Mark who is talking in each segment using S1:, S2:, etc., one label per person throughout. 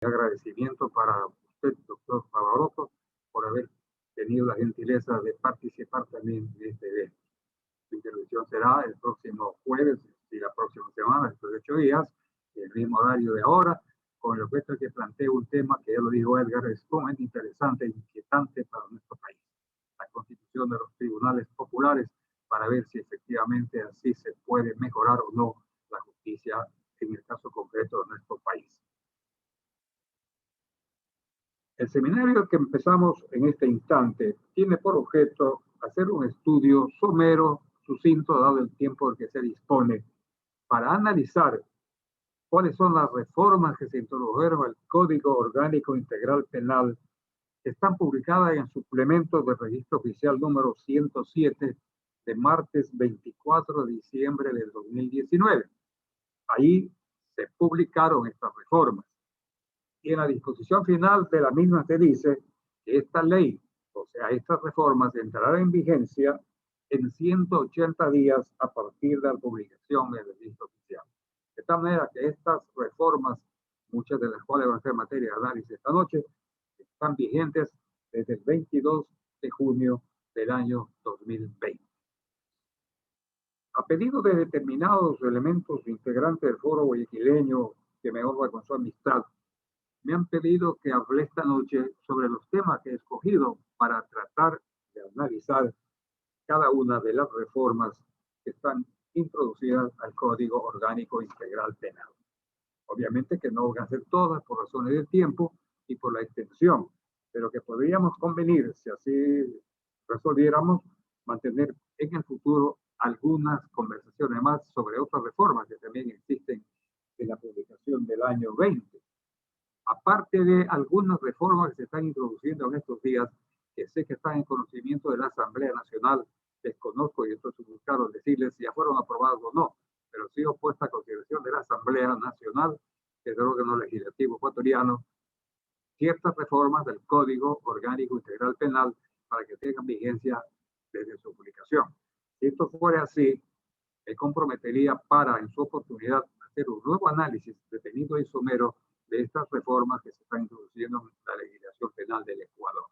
S1: Agradecimiento para usted, doctor Pavarotti, por haber tenido la gentileza de participar también de este evento. Su intervención será el próximo jueves y la próxima semana, después de 8 días, el mismo horario de ahora, con el objeto de que plantee un tema que ya lo dijo Edgar, es sumamente interesante e inquietante para nuestro país. La constitución de los tribunales populares, para ver si efectivamente así se puede mejorar o no la justicia en el caso concreto de nuestro país. El seminario que empezamos en este instante tiene por objeto hacer un estudio somero, sucinto, dado el tiempo del que se dispone, para analizar cuáles son las reformas que se introdujeron al Código Orgánico Integral Penal, que están publicadas en el suplemento del Registro Oficial número 107 de martes 24 de diciembre del 2019. Ahí se publicaron estas reformas. Y en la disposición final de la misma se dice que esta ley, o sea, estas reformas entrarán en vigencia en 180 días a partir de la publicación del registro oficial. De tal manera que estas reformas, muchas de las cuales van a ser materia de análisis esta noche, están vigentes desde el 22 de junio del año 2020. A pedido de determinados elementos integrantes del foro guayaquileño que me honra con su amistad, me han pedido que hable esta noche sobre los temas que he escogido para tratar de analizar cada una de las reformas que están introducidas al Código Orgánico Integral Penal. Obviamente que no van a ser todas por razones de tiempo y por la extensión, pero que podríamos convenir, si así resolviéramos, mantener en el futuro algunas conversaciones más sobre otras reformas que también existen en la publicación del año 20. Aparte de algunas reformas que se están introduciendo en estos días, que sé que están en conocimiento de la Asamblea Nacional, desconozco y entonces buscaron decirles si ya fueron aprobadas o no, pero sí puesta a consideración de la Asamblea Nacional, que es el órgano legislativo ecuatoriano, ciertas reformas del Código Orgánico Integral Penal para que tengan vigencia desde su publicación. Si esto fuera así, me comprometería para, en su oportunidad, hacer un nuevo análisis detenido y somero de estas reformas que se están introduciendo en la legislación penal del Ecuador.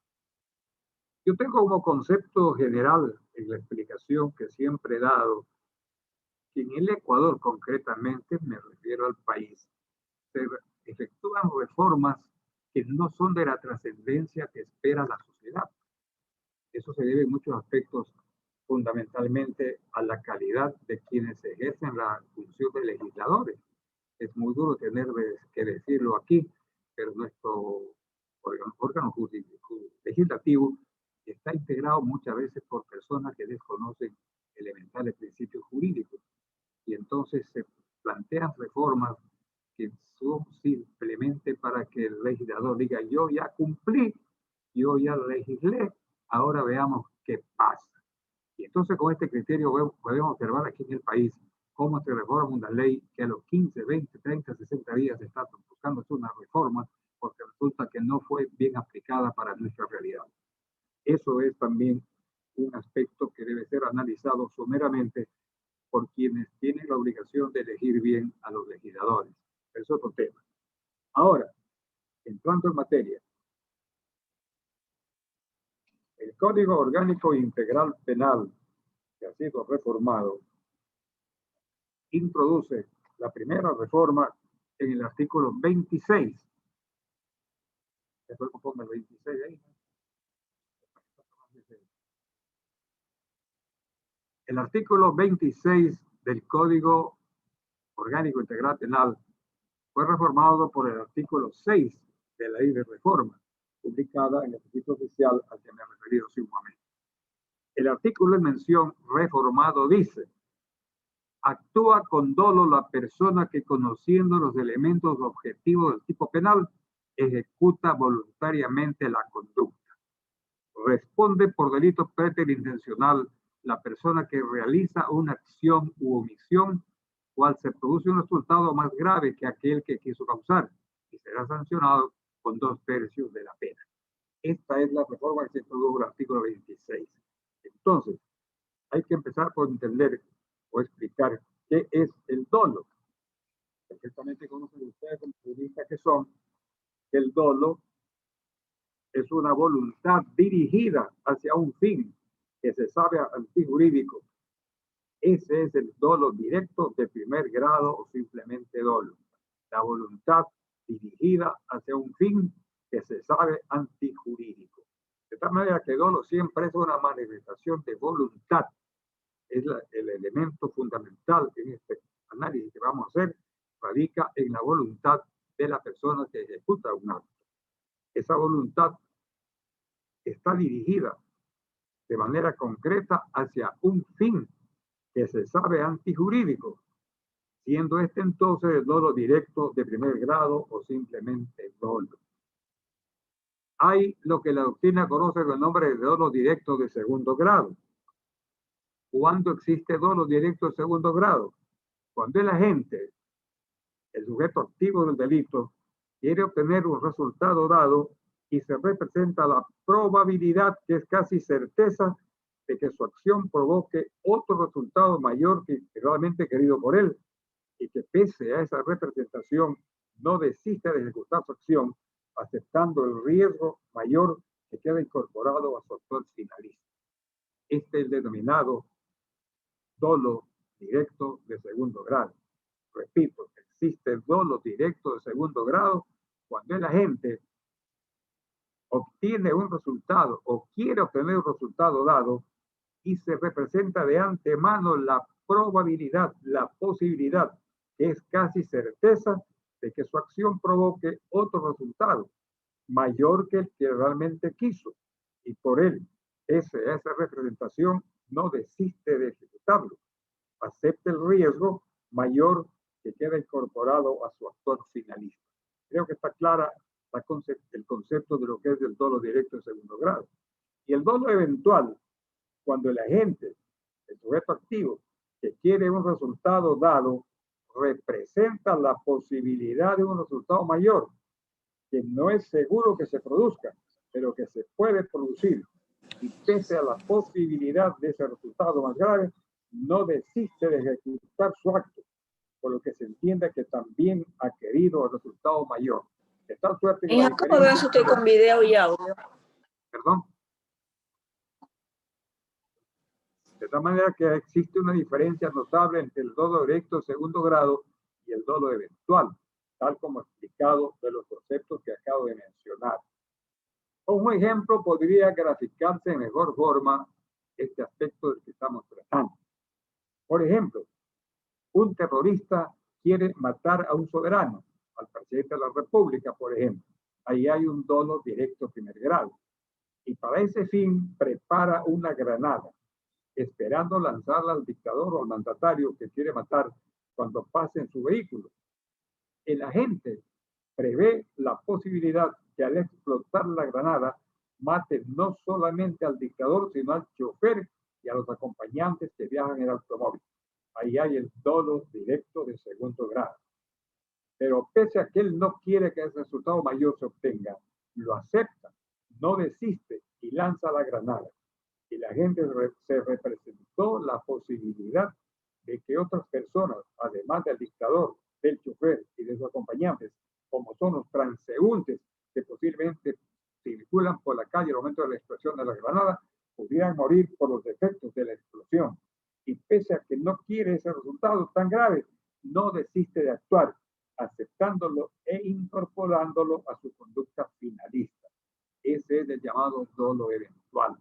S1: Yo tengo como concepto general en la explicación que siempre he dado que en el Ecuador concretamente, me refiero al país, se efectúan reformas que no son de la trascendencia que espera la sociedad. Eso se debe en muchos aspectos fundamentalmente a la calidad de quienes ejercen la función de legisladores. Es muy duro tener que decirlo aquí, pero nuestro órgano legislativo está integrado muchas veces por personas que desconocen elementales principios jurídicos y entonces se plantean reformas que son simplemente para que el legislador diga yo ya cumplí, yo ya legislé, ahora veamos qué pasa. Y entonces con este criterio podemos observar aquí en el país cómo se reforma una ley que a los 15, 20, 30, 60 días está buscando una reforma porque resulta que no fue bien aplicada para nuestra realidad. Eso es también un aspecto que debe ser analizado someramente por quienes tienen la obligación de elegir bien a los legisladores. Es otro tema. Ahora, entrando en materia, el Código Orgánico Integral Penal que ha sido reformado introduce la primera reforma en el artículo 26. Después pongo el 26 ahí. El artículo 26 del Código Orgánico Integral Penal fue reformado por el artículo 6 de la ley de reforma, publicada en el registro oficial al que me he referido hace un momento. El artículo en mención reformado dice: actúa con dolo la persona que, conociendo los elementos objetivos del tipo penal, ejecuta voluntariamente la conducta. Responde por delito preterintencional la persona que realiza una acción u omisión, cual se produce un resultado más grave que aquel que quiso causar, y será sancionado con 2/3 de la pena. Esta es la reforma que se introdujo en el artículo 26. Entonces, hay que empezar por entender o explicar qué es el dolo. Perfectamente conocen ustedes como juristas que son, que el dolo es una voluntad dirigida hacia un fin que se sabe al fin jurídico. Ese es el dolo directo de primer grado o simplemente dolo. La voluntad dirigida hacia un fin que se sabe antijurídico. De tal manera que dolo siempre es una manifestación de voluntad. Es el elemento fundamental en este análisis que vamos a hacer, radica en la voluntad de la persona que ejecuta un acto. Esa voluntad está dirigida de manera concreta hacia un fin que se sabe antijurídico, siendo este entonces el dolo directo de primer grado o simplemente dolo. Hay lo que la doctrina conoce con el nombre de dolo directo de segundo grado. ¿Cuándo existe dolo directo de segundo grado? Cuando el agente, el sujeto activo del delito, quiere obtener un resultado dado y se representa la probabilidad, que es casi certeza, de que su acción provoque otro resultado mayor que realmente querido por él, y que pese a esa representación no desiste de ejecutar su acción, aceptando el riesgo mayor que queda incorporado a su actor finalista. Este es el denominado dolo directo de segundo grado. Repito, existe el dolo directo de segundo grado cuando el agente obtiene un resultado o quiere obtener un resultado dado y se representa de antemano la probabilidad, la posibilidad, que es casi certeza, de que su acción provoque otro resultado mayor que el que realmente quiso, y por él esa representación no desiste de ejecutarlo, acepta el riesgo mayor que queda incorporado a su actor finalista. Creo que está clara el concepto de lo que es el dolo directo en segundo grado. Y el dolo eventual, cuando el agente, el sujeto activo, que quiere un resultado dado, representa la posibilidad de un resultado mayor, que no es seguro que se produzca, pero que se puede producir. Y pese a la posibilidad de ese resultado más grave, no desiste de ejecutar su acto, por lo que se entiende que también ha querido el resultado mayor. De tal suerte que
S2: ¿Cómo ves usted con video y audio?
S1: Perdón. De tal manera que existe una diferencia notable entre el dolo directo de segundo grado y el dolo eventual, tal como explicado de los conceptos que acabo de mencionar. Como ejemplo, podría graficarse de mejor forma este aspecto del que estamos tratando. Por ejemplo, un terrorista quiere matar a un soberano, al presidente de la República, por ejemplo. Ahí hay un dolo directo primer grado. Y para ese fin prepara una granada, esperando lanzarla al dictador o al mandatario que quiere matar cuando pase en su vehículo. El agente prevé la posibilidad que al explotar la granada mate no solamente al dictador, sino al chofer y a los acompañantes que viajan en el automóvil. Ahí hay el dolo directo de segundo grado. Pero pese a que él no quiere que el resultado mayor se obtenga, lo acepta, no desiste y lanza la granada. Y la gente se representó la posibilidad de que otras personas, además del dictador, del chofer y de sus acompañantes, como son los transeúntes que posiblemente circulan por la calle al momento de la explosión de la granada, pudieran morir por los efectos de la explosión. Y pese a que no quiere ese resultado tan grave, no desiste de actuar, aceptándolo e incorporándolo a su conducta finalista. Ese es el llamado dolo eventual.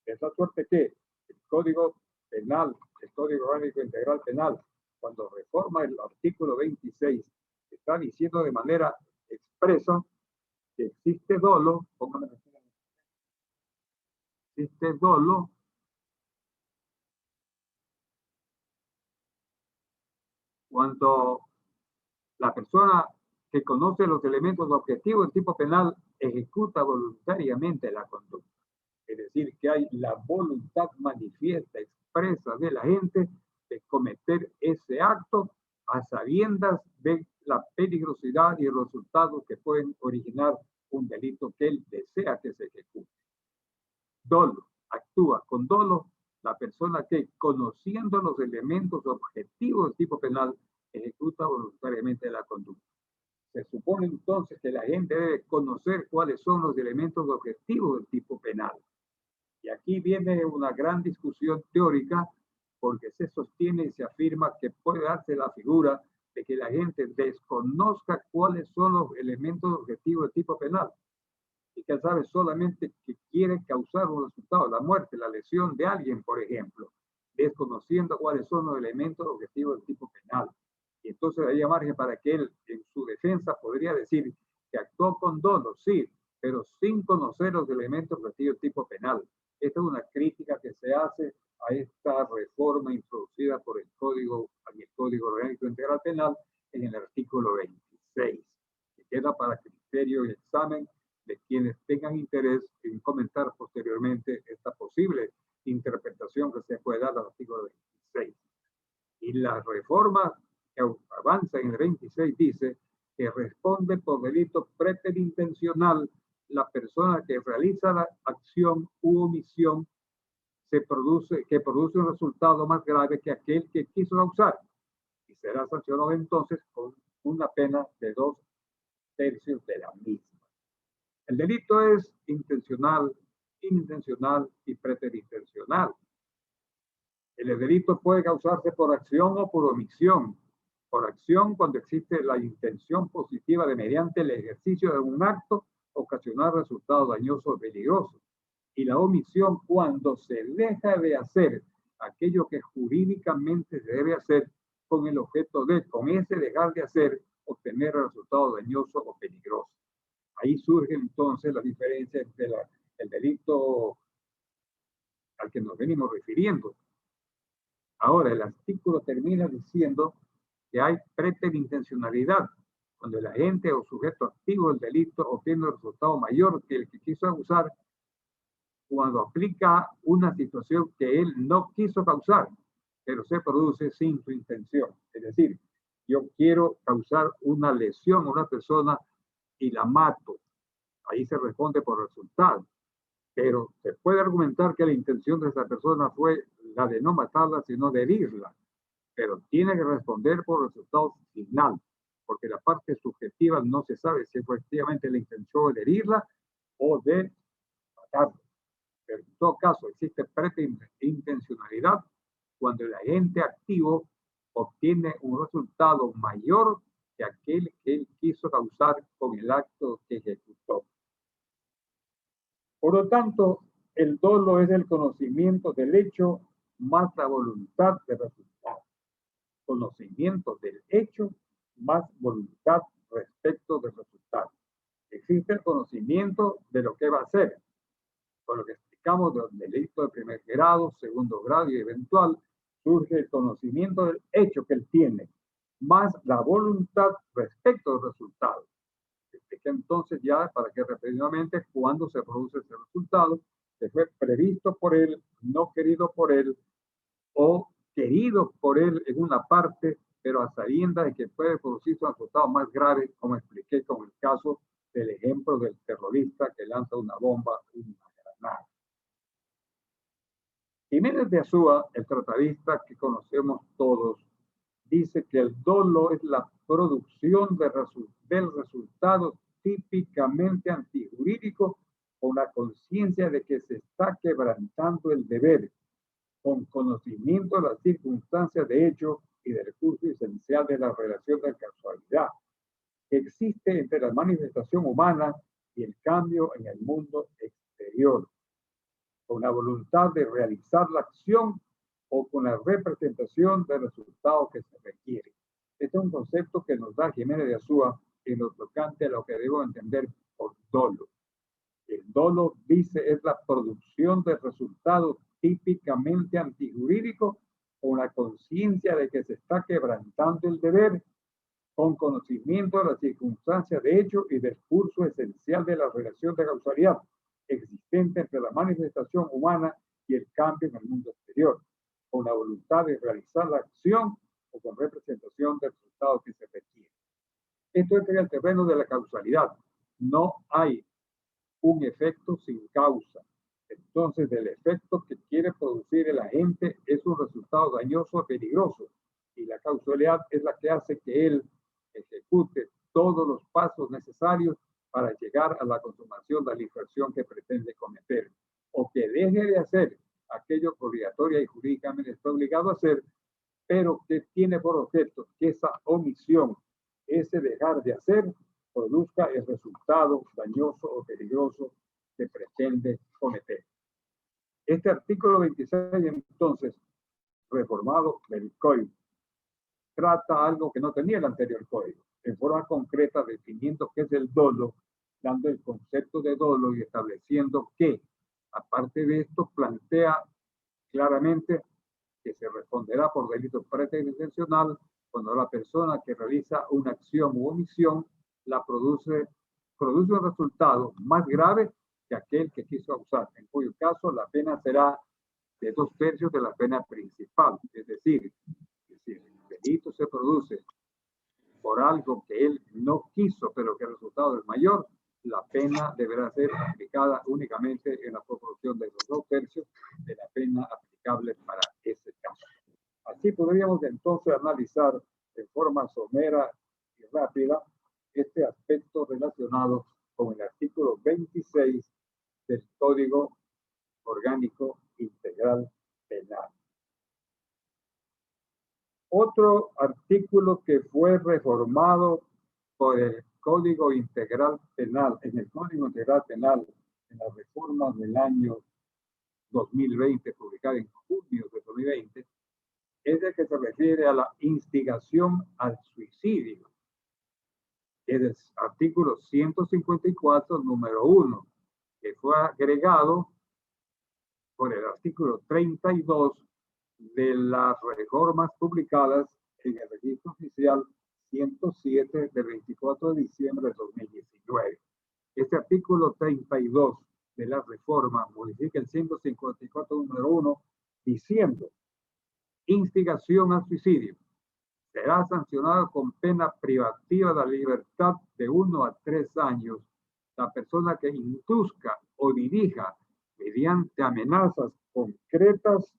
S1: De esa suerte que el Código Penal, el Código Orgánico Integral Penal, cuando reforma el artículo 26, está diciendo de manera expresa que existe dolo, existe dolo cuando la persona que conoce los elementos objetivos del tipo penal ejecuta voluntariamente la conducta. Es decir, que hay la voluntad manifiesta, expresa de la gente de cometer ese acto a sabiendas de la peligrosidad y los resultados que pueden originar un delito que él desea que se ejecute. Dolo, actúa con dolo la persona que, conociendo los elementos objetivos del tipo penal, ejecuta voluntariamente la conducta. Se supone entonces que la gente debe conocer cuáles son los elementos objetivos del tipo penal. Y aquí viene una gran discusión teórica porque se sostiene y se afirma que puede darse la figura de que la gente desconozca cuáles son los elementos objetivos del tipo penal y que sabe solamente que quiere causar un resultado, la muerte, la lesión de alguien, por ejemplo, desconociendo cuáles son los elementos objetivos del tipo penal. Y entonces hay margen para que él, en su defensa, podría decir que actuó con dolo, sí, pero sin conocer los elementos objetivos del tipo penal. Esta es una crítica que se hace a esta reforma introducida por el Código Orgánico Integral Penal en el artículo 26, que queda para criterio y examen de quienes tengan interés en comentar posteriormente esta posible interpretación que se puede dar al artículo 26. Y la reforma que avanza en el 26 dice que responde por delito preterintencional la persona que realiza la acción u omisión que produce un resultado más grave que aquel que quiso causar y será sancionado entonces con una pena de 2/3 de la misma. El delito es intencional, inintencional y preterintencional. El delito puede causarse por acción o por omisión. Por acción, cuando existe la intención positiva de, mediante el ejercicio de un acto, ocasionar resultados dañosos o peligrosos. Y la omisión, cuando se deja de hacer aquello que jurídicamente se debe hacer con el objeto de, con ese dejar de hacer, obtener resultados dañosos o peligrosos. Ahí surge entonces la diferencia entre el delito al que nos venimos refiriendo. Ahora, el artículo termina diciendo que hay preterintencionalidad, cuando el agente o sujeto activo del delito obtiene un resultado mayor que el que quiso abusar, cuando aplica una situación que él no quiso causar, pero se produce sin su intención. Es decir, yo quiero causar una lesión a una persona y la mato. Ahí se responde por resultado. Pero se puede argumentar que la intención de esa persona fue la de no matarla, sino de herirla. Pero tiene que responder por resultado final, porque la parte subjetiva no se sabe si efectivamente la intención de herirla o de matarla. Pero en todo caso existe preterintencionalidad cuando el agente activo obtiene un resultado mayor que aquel que él quiso causar con el acto que ejecutó. Por lo tanto, el dolo es el conocimiento del hecho más la voluntad de resultado. Conocimiento del hecho más voluntad respecto del resultado. Existe el conocimiento de lo que va a hacer. Con lo que explicamos del delito de primer grado, segundo grado y eventual, surge el conocimiento del hecho que él tiene, más la voluntad respecto del resultado. Que entonces ya para que repetidamente cuando se produce ese resultado, se fue previsto por él, no querido por él, o querido por él en una parte, pero a sabiendas de que puede producirse un resultado más grave, como expliqué con el caso del ejemplo del terrorista que lanza una bomba, una granada. Jiménez de Azúa, el tratadista que conocemos todos, dice que el dolo es la producción del resultado típicamente antijurídico con la conciencia de que se está quebrantando el deber, con conocimiento de las circunstancias de hecho y del curso esencial de la relación de causalidad que existe entre la manifestación humana y el cambio en el mundo exterior, con la voluntad de realizar la acción o con la representación del resultado que se requiere. Este es un concepto que nos da Jiménez de Azúa en lo tocante a lo que debo entender por dolo. El dolo, dice, es la producción de resultados típicamente antijurídicos con la conciencia de que se está quebrantando el deber, con conocimiento de las circunstancias de hecho y del curso esencial de la relación de causalidad existente entre la manifestación humana y el cambio en el mundo exterior, con la voluntad de realizar la acción o con representación del resultado que se requiere. Esto entra en el terreno de la causalidad. No hay un efecto sin causa. Entonces, el efecto que quiere producir el agente es un resultado dañoso o peligroso, y la causalidad es la que hace que él ejecute todos los pasos necesarios para llegar a la consumación de la infracción que pretende cometer, o que deje de hacer aquello que obligatoria y jurídicamente está obligado a hacer, pero que tiene por objeto que esa omisión, ese dejar de hacer, produzca el resultado dañoso o peligroso que pretende cometer. Este artículo 26, entonces, reformado del Código, trata algo que no tenía el anterior Código, en forma concreta definiendo qué es el dolo, dando el concepto de dolo y estableciendo que, aparte de esto, plantea claramente que se responderá por delito preterintencional cuando la persona que realiza una acción u omisión la produce un resultado más grave que aquel que quiso causar, en cuyo caso la pena será de 2/3 de la pena principal. Es decir, si el delito se produce por algo que él no quiso, pero que el resultado es mayor, la pena deberá ser aplicada únicamente en la proporción de los 2/3 de la pena aplicable para ese caso. Así podríamos entonces analizar de forma somera y rápida este aspecto relacionado con el artículo 26 del Código Orgánico Integral Penal. Otro artículo que fue reformado por el Código Integral Penal, en el Código Integral Penal, en la reforma del año 2020, publicada en junio de 2020, es el que se refiere a la instigación al suicidio. Es el artículo 154, número 1, que fue agregado por el artículo 32 de las reformas publicadas en el Registro Oficial 107 del 24 de diciembre de 2019. Este artículo 32 de la reforma modifica el 154 número 1 diciendo: instigación al suicidio será sancionado con pena privativa de la libertad de 1 a 3 años la persona que induzca o dirija mediante amenazas concretas,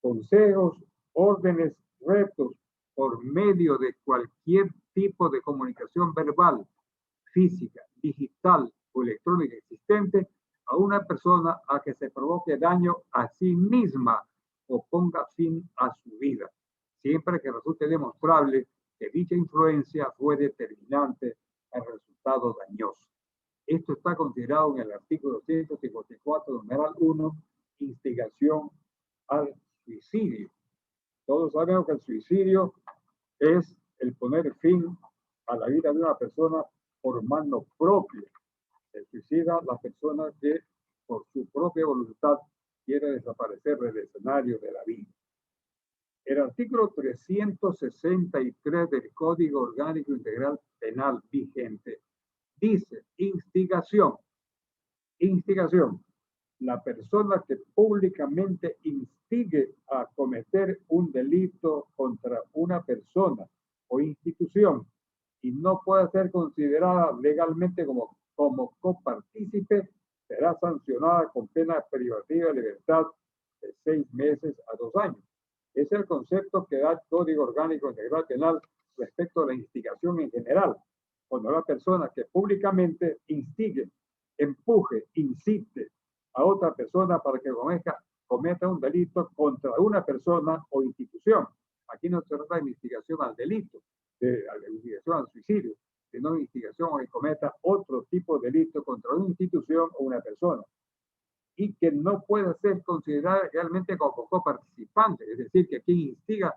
S1: consejos, órdenes, retos, por medio de cualquier tipo de comunicación verbal, física, digital o electrónica existente a una persona a que se provoque daño a sí misma o ponga fin a su vida, siempre que resulte demostrable que dicha influencia fue determinante al resultado dañoso. Esto está considerado en el artículo 154, numeral 1, instigación al suicidio. Todos sabemos que el suicidio es el poner fin a la vida de una persona por mano propia. Se suicida la persona que por su propia voluntad quiere desaparecer del escenario de la vida. El artículo 363 del Código Orgánico Integral Penal vigente dice: instigación. Instigación. La persona que públicamente instigue a cometer un delito contra una persona o institución y no puede ser considerada legalmente como copartícipe, será sancionada con pena privativa de libertad de 6 meses a 2 años. Es el concepto que da el Código Orgánico Integral Penal respecto a la instigación en general. Cuando la persona que públicamente instigue, empuje, incite a otra persona para que cometa un delito contra una persona o institución. Aquí no se trata de instigación al delito, de instigación al suicidio, sino de instigación a que cometa otro tipo de delito contra una institución o una persona, y que no puede ser considerada realmente como coparticipante, es decir, que quien instiga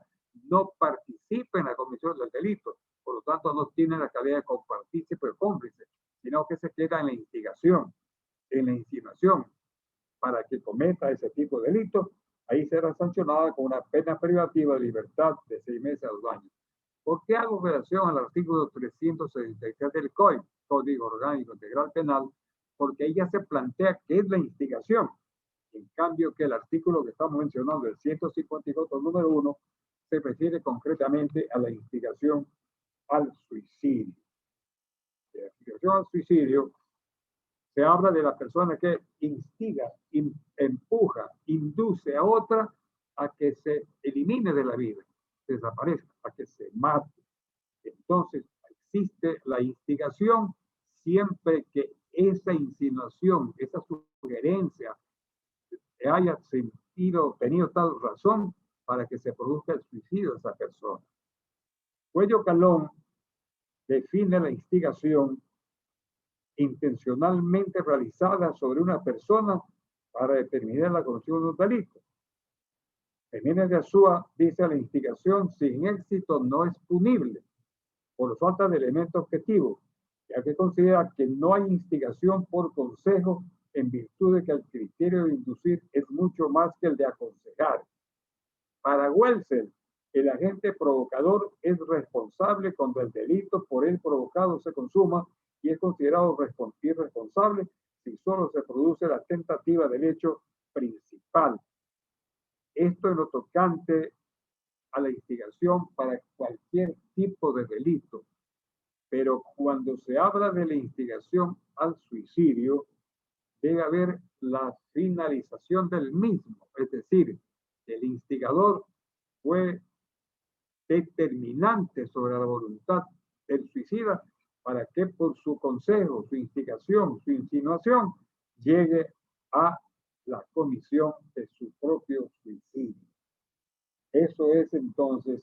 S1: no participa en la comisión del delito, por lo tanto no tiene la calidad de copartícipe o cómplice, sino que se queda en la instigación, en la insinuación, para que cometa ese tipo de delito. Ahí será sancionada con una pena privativa de libertad de 6 meses a 2 años. ¿Por qué hago relación al artículo 363 del Código Orgánico Integral Penal? Porque ahí ya se plantea qué es la instigación. En cambio, que el artículo que estamos mencionando, el 154 número 1, se refiere concretamente a la instigación al suicidio. De la instigación al suicidio se habla de la persona que instiga, empuja, induce a otra a que se elimine de la vida, desaparezca, a que se mate. Entonces, existe la instigación siempre que esa insinuación, esa sugerencia haya tenido tal razón para que se produzca el suicidio de esa persona. Cuello Calón define la instigación intencionalmente realizada sobre una persona para determinar la comisión de un delito. Jiménez de Azúa dice: la instigación sin éxito no es punible por falta de elemento objetivo, ya que considera que no hay instigación por consejo en virtud de que el criterio de inducir es mucho más que el de aconsejar. Para Welser, el agente provocador es responsable cuando el delito por él provocado se consuma y es considerado irresponsable si solo se produce la tentativa del hecho principal. Esto es lo tocante a la instigación para cualquier tipo de delito. Pero cuando se habla de la instigación al suicidio, debe haber la finalización del mismo. Es decir, el instigador fue determinante sobre la voluntad del suicida para que por su consejo, su instigación, su insinuación, llegue a la comisión de su propio suicidio. Eso es entonces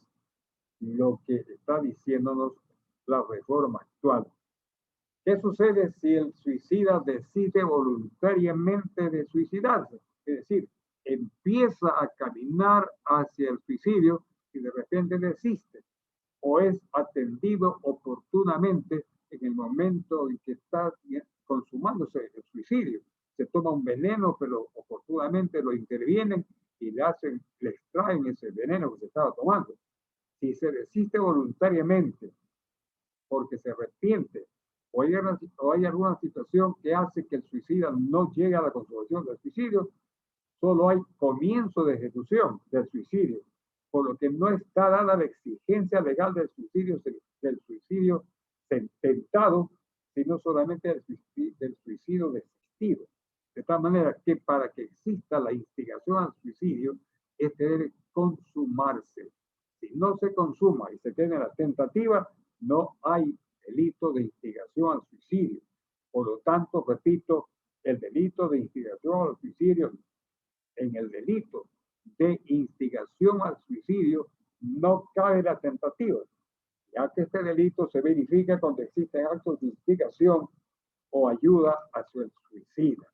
S1: lo que está diciéndonos la reforma actual. ¿Qué sucede si el suicida decide voluntariamente de suicidarse? Es decir, empieza a caminar hacia el suicidio y de repente desiste, o es atendido oportunamente en el momento en que está consumándose el suicidio. Se toma un veneno, pero oportunamente lo intervienen y le extraen ese veneno que se estaba tomando. Si se desiste voluntariamente porque se arrepiente o hay alguna situación que hace que el suicida no llegue a la consumación del suicidio, solo hay comienzo de ejecución del suicidio, por lo que no está dada la exigencia legal del suicidio tentado, sino solamente del suicidio desistido. De tal manera que para que exista la instigación al suicidio, este debe consumarse. Si no se consuma y se tiene la tentativa, no hay delito de instigación al suicidio. Por lo tanto, repito, el delito de instigación al suicidio, en el delito de instigación al suicidio no cabe la tentativa, ya que este delito se verifica cuando existen actos de instigación o ayuda hacia el suicida.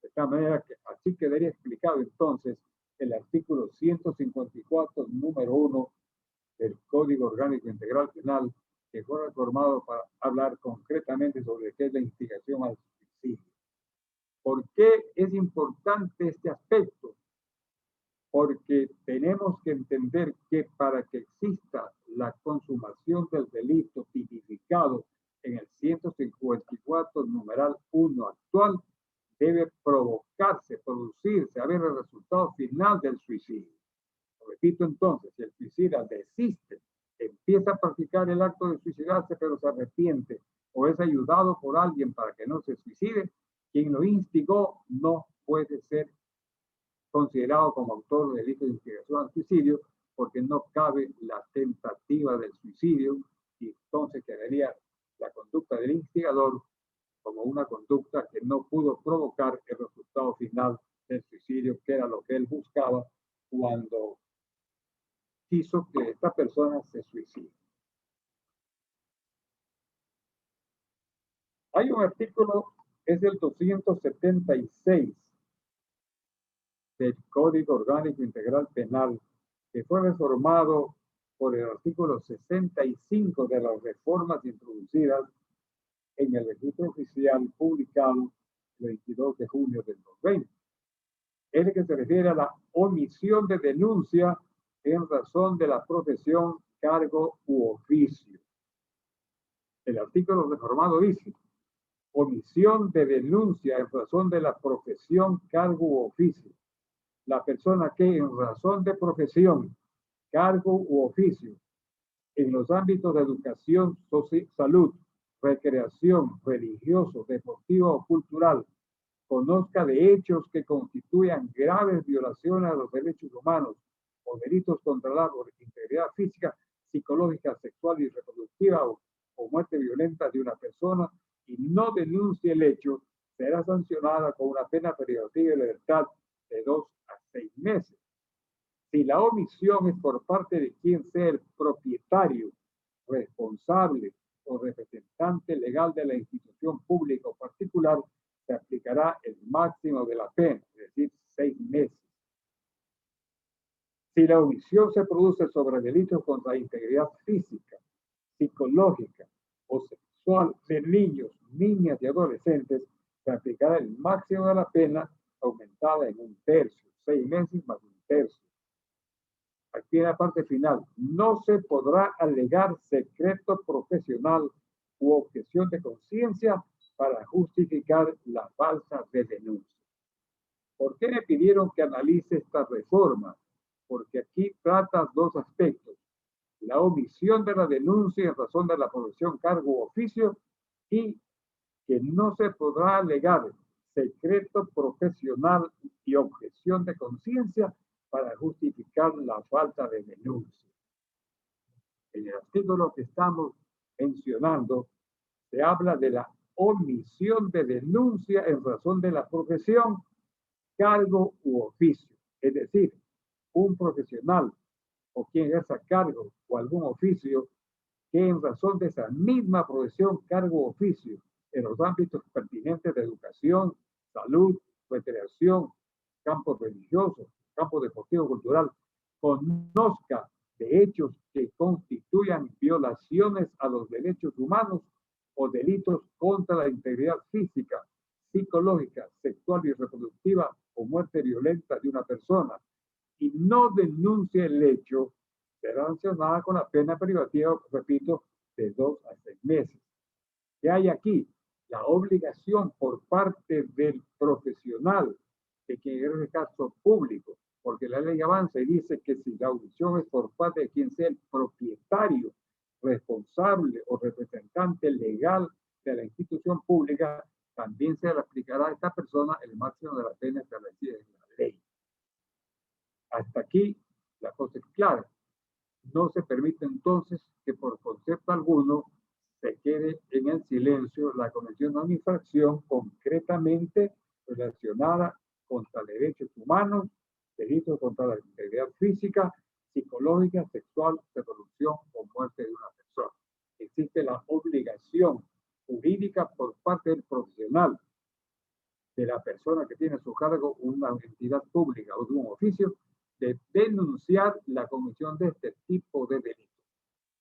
S1: De esta manera que así quedaría explicado entonces el artículo 154, número 1 del Código Orgánico Integral Penal, que fue reformado para hablar concretamente sobre qué es la instigación al suicidio. ¿Por qué es importante este aspecto? Porque tenemos que entender que para que exista la consumación del delito tipificado en el 154, numeral 1 actual, debe producirse, haber el resultado final del suicidio. Repito entonces, si el suicida desiste, empieza a practicar el acto de suicidarse, pero se arrepiente o es ayudado por alguien para que no se suicide, quien lo instigó no puede ser considerado como autor de delito de instigación al suicidio, porque no cabe la tentativa del suicidio, y entonces quedaría la conducta del instigador como una conducta que no pudo provocar el resultado final del suicidio, que era lo que él buscaba cuando quiso que esta persona se suicide. Hay un artículo, es el 276 del Código Orgánico Integral Penal, que fue reformado por el artículo 65 de las reformas introducidas en el registro oficial publicado el 22 de junio del 2020. Es el que se refiere a la omisión de denuncia en razón de la profesión, cargo u oficio. El artículo reformado dice: omisión de denuncia en razón de la profesión, cargo u oficio. La persona que en razón de profesión, cargo u oficio, en los ámbitos de educación, salud, recreación, religioso, deportivo o cultural, conozca de hechos que constituyan graves violaciones a los derechos humanos o delitos contra la integridad física, psicológica, sexual y reproductiva, o muerte violenta de una persona y no denuncie el hecho, será sancionada con una pena privativa de libertad de 2 a 6 meses. Si la omisión es por parte de quien sea el propietario, responsable o representante legal de la institución pública o particular, se aplicará el máximo de la pena, es decir, 6 meses. Si la omisión se produce sobre delitos contra la integridad física, psicológica o sexual de niños, niñas y adolescentes, se aplicará el máximo de la pena aumentada en 1/3, 6 meses más 1/3. Aquí en la parte final, no se podrá alegar secreto profesional u objeción de conciencia para justificar la falta de denuncia. ¿Por qué me pidieron que analice esta reforma? Porque aquí trata 2 aspectos: la omisión de la denuncia en razón de la profesión, cargo u oficio, y que no se podrá alegar secreto profesional y objeción de conciencia para justificar la falta de denuncia. En el artículo que estamos mencionando, se habla de la omisión de denuncia en razón de la profesión, cargo u oficio. Es decir, un profesional o quien ejerza cargo o algún oficio que en razón de esa misma profesión, cargo o oficio, en los ámbitos pertinentes de educación, salud, recreación, campos religiosos, campo deportivo, cultural, conozca de hechos que constituyan violaciones a los derechos humanos o delitos contra la integridad física, psicológica, sexual y reproductiva o muerte violenta de una persona y no denuncie el hecho, será sancionada con la pena privativa, repito, de 2 a 6 meses. ¿Qué hay aquí? La obligación por parte del profesional de quien es el caso público, porque la ley avanza y dice que si la omisión es por parte de quien sea el propietario, responsable o representante legal de la institución pública, también se le aplicará a esta persona el máximo de la pena establecida en la ley. Hasta aquí la cosa es clara. No se permite entonces que por concepto alguno se quede en el silencio la comisión de una infracción concretamente relacionada contra derechos humanos, delitos contra la integridad física, psicológica, sexual, reproducción o muerte de una persona. Existe la obligación jurídica por parte del profesional, de la persona que tiene a su cargo una entidad pública o de un oficio, de denunciar la comisión de este tipo de delitos.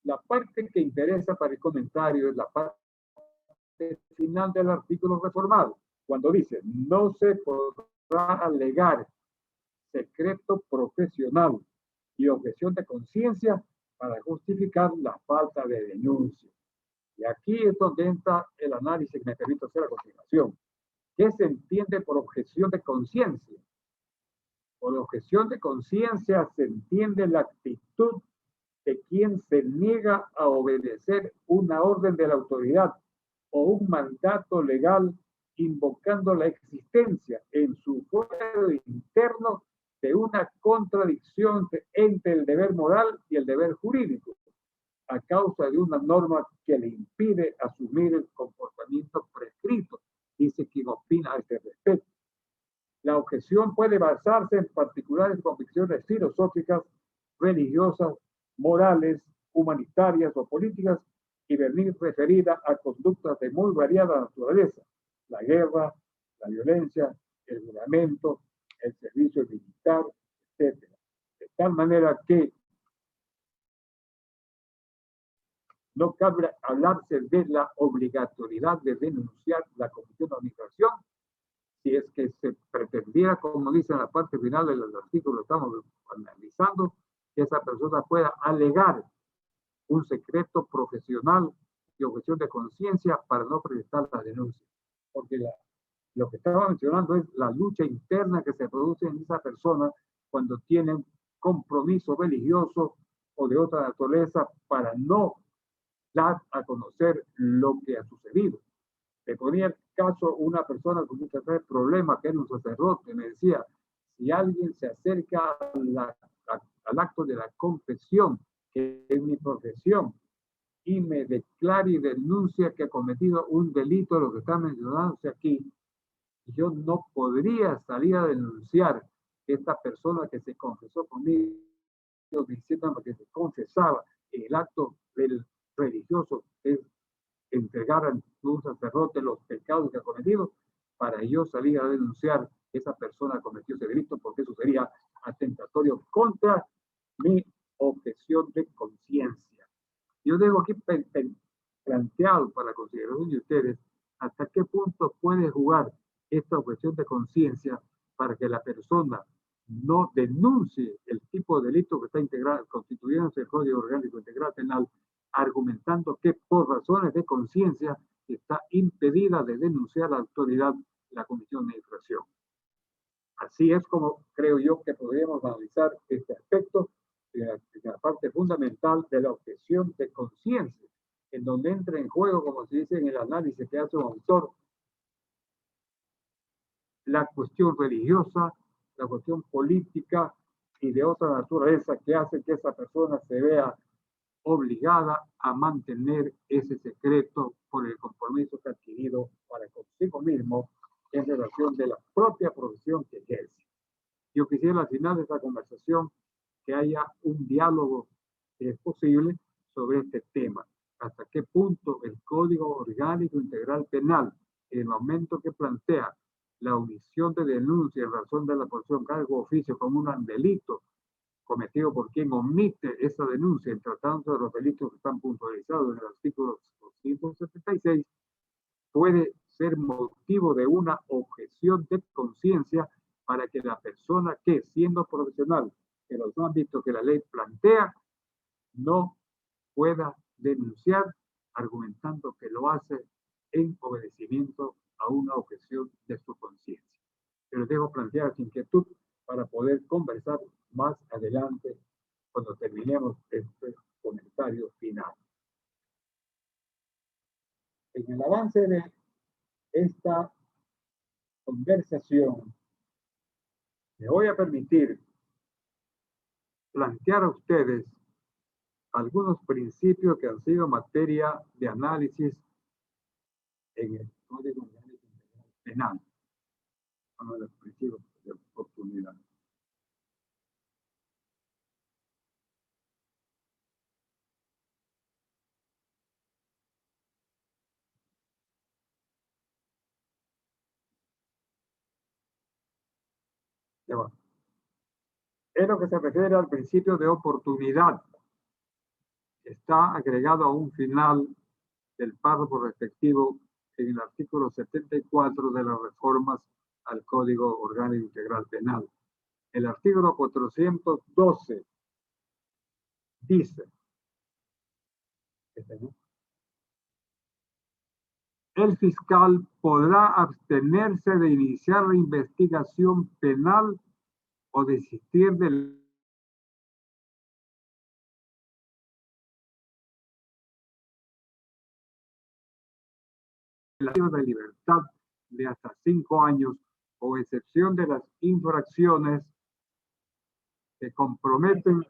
S1: La parte que interesa para el comentario es la parte final del artículo reformado, cuando dice, no se podrá alegar secreto profesional y objeción de conciencia para justificar la falta de denuncia. Y aquí es donde entra el análisis que me permito hacer a continuación. ¿Qué se entiende por objeción de conciencia? Por objeción de conciencia se entiende la actitud de quien se niega a obedecer una orden de la autoridad o un mandato legal invocando la existencia en su fuero interno de una contradicción entre el deber moral y el deber jurídico, a causa de una norma que le impide asumir el comportamiento prescrito, dice quien opina a este respecto. La objeción puede basarse en particulares convicciones filosóficas, religiosas, morales, humanitarias o políticas y venir referida a conductas de muy variada naturaleza: la guerra, la violencia, el juramento, el servicio militar, etc. De tal manera que no cabe hablarse de la obligatoriedad de denunciar la comisión de infracción si es que se pretendiera, como dice en la parte final del artículo que estamos analizando, que esa persona pueda alegar un secreto profesional y objeción de conciencia para no presentar la denuncia. Porque lo que estaba mencionando es la lucha interna que se produce en esa persona cuando tiene un compromiso religioso o de otra naturaleza para no dar a conocer lo que ha sucedido. Le ponía el caso una persona con muchos problemas, que era un sacerdote, me decía, si alguien se acerca al acto de la confesión, que es mi profesión, y me declara y denuncia que ha cometido un delito, lo que está mencionándose aquí, yo no podría salir a denunciar que esta persona que se confesó conmigo, diciendo que se confesaba el acto del religioso, es entregar a un sacerdote los pecados que ha cometido, para yo salir a denunciar que esa persona cometió ese delito, porque eso sería atentatorio contra mi objeción de conciencia. Yo dejo aquí planteado para la consideración de ustedes hasta qué punto puede jugar esta objeción de conciencia para que la persona no denuncie el tipo de delito que está integrado, constituyéndose el Código Orgánico Integral Penal, argumentando que por razones de conciencia está impedida de denunciar a la autoridad la comisión de infracción. Así es como creo yo que podríamos analizar este aspecto en la parte fundamental de la objeción de conciencia, en donde entra en juego, como se dice en el análisis que hace un autor, la cuestión religiosa, la cuestión política y de otra naturaleza que hace que esa persona se vea obligada a mantener ese secreto por el compromiso que ha adquirido para consigo mismo en relación de la propia profesión que ejerce. Yo quisiera al final de esta conversación que haya un diálogo, si es posible, sobre este tema. Hasta qué punto el Código Orgánico Integral Penal, en el momento que plantea la omisión de denuncia en razón de la posición cargo oficio como un delito cometido por quien omite esa denuncia en tratándose de los delitos que están puntualizados en el artículo 276, puede ser motivo de una objeción de conciencia para que la persona que, siendo profesional en los ámbitos que la ley plantea, no pueda denunciar argumentando que lo hace en obedecimiento a una objeción de su conciencia. Pero dejo plantear esa inquietud para poder conversar más adelante cuando terminemos este comentario final. En el avance de esta conversación, me voy a permitir plantear a ustedes algunos principios que han sido materia de análisis en el Código Orgánico Penal. Uno de los principios de oportunidad. Es lo que se refiere al principio de oportunidad. Está agregado a un final del párrafo respectivo en el artículo 74 de las reformas al Código Orgánico Integral Penal. El artículo 412 dice, el fiscal podrá abstenerse de iniciar la investigación penal o desistir del de libertad de hasta 5 años, o excepción de las infracciones que comprometen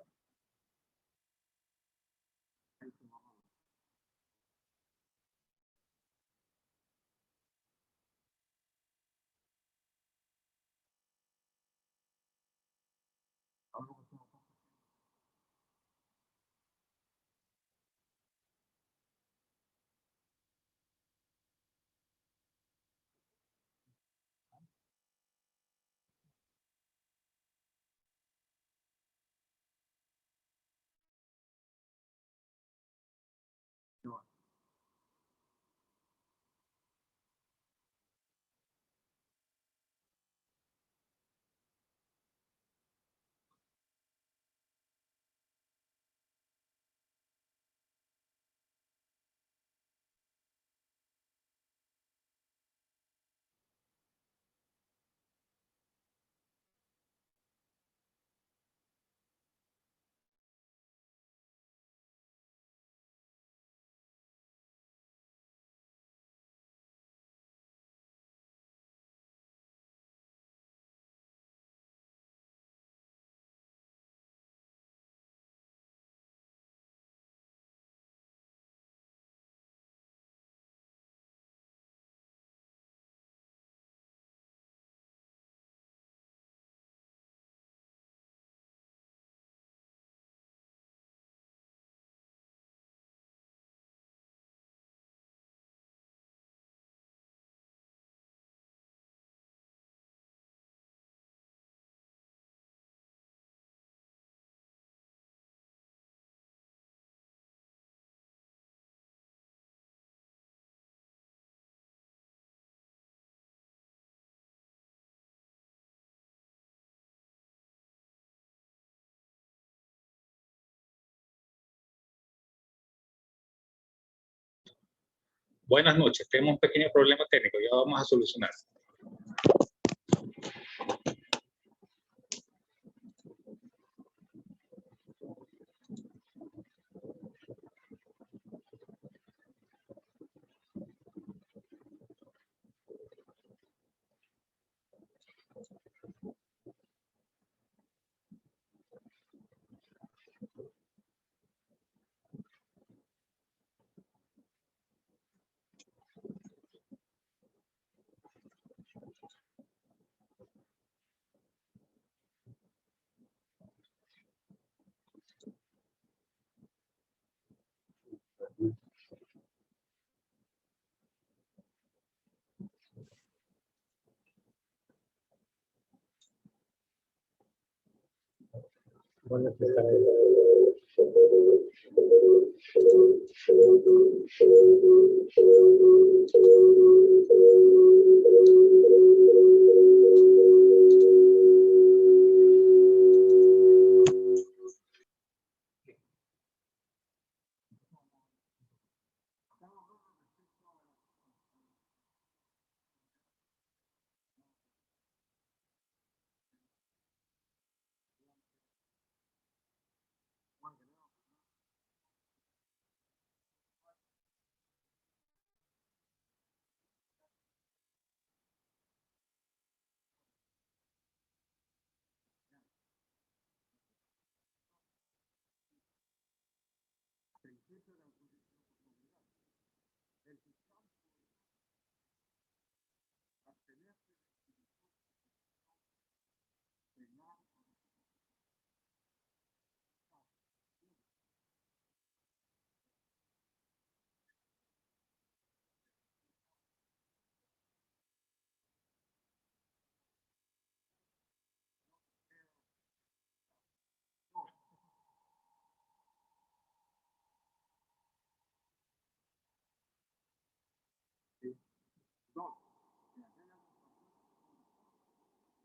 S3: Buenas noches, tenemos un pequeño problema técnico, ya vamos a solucionar.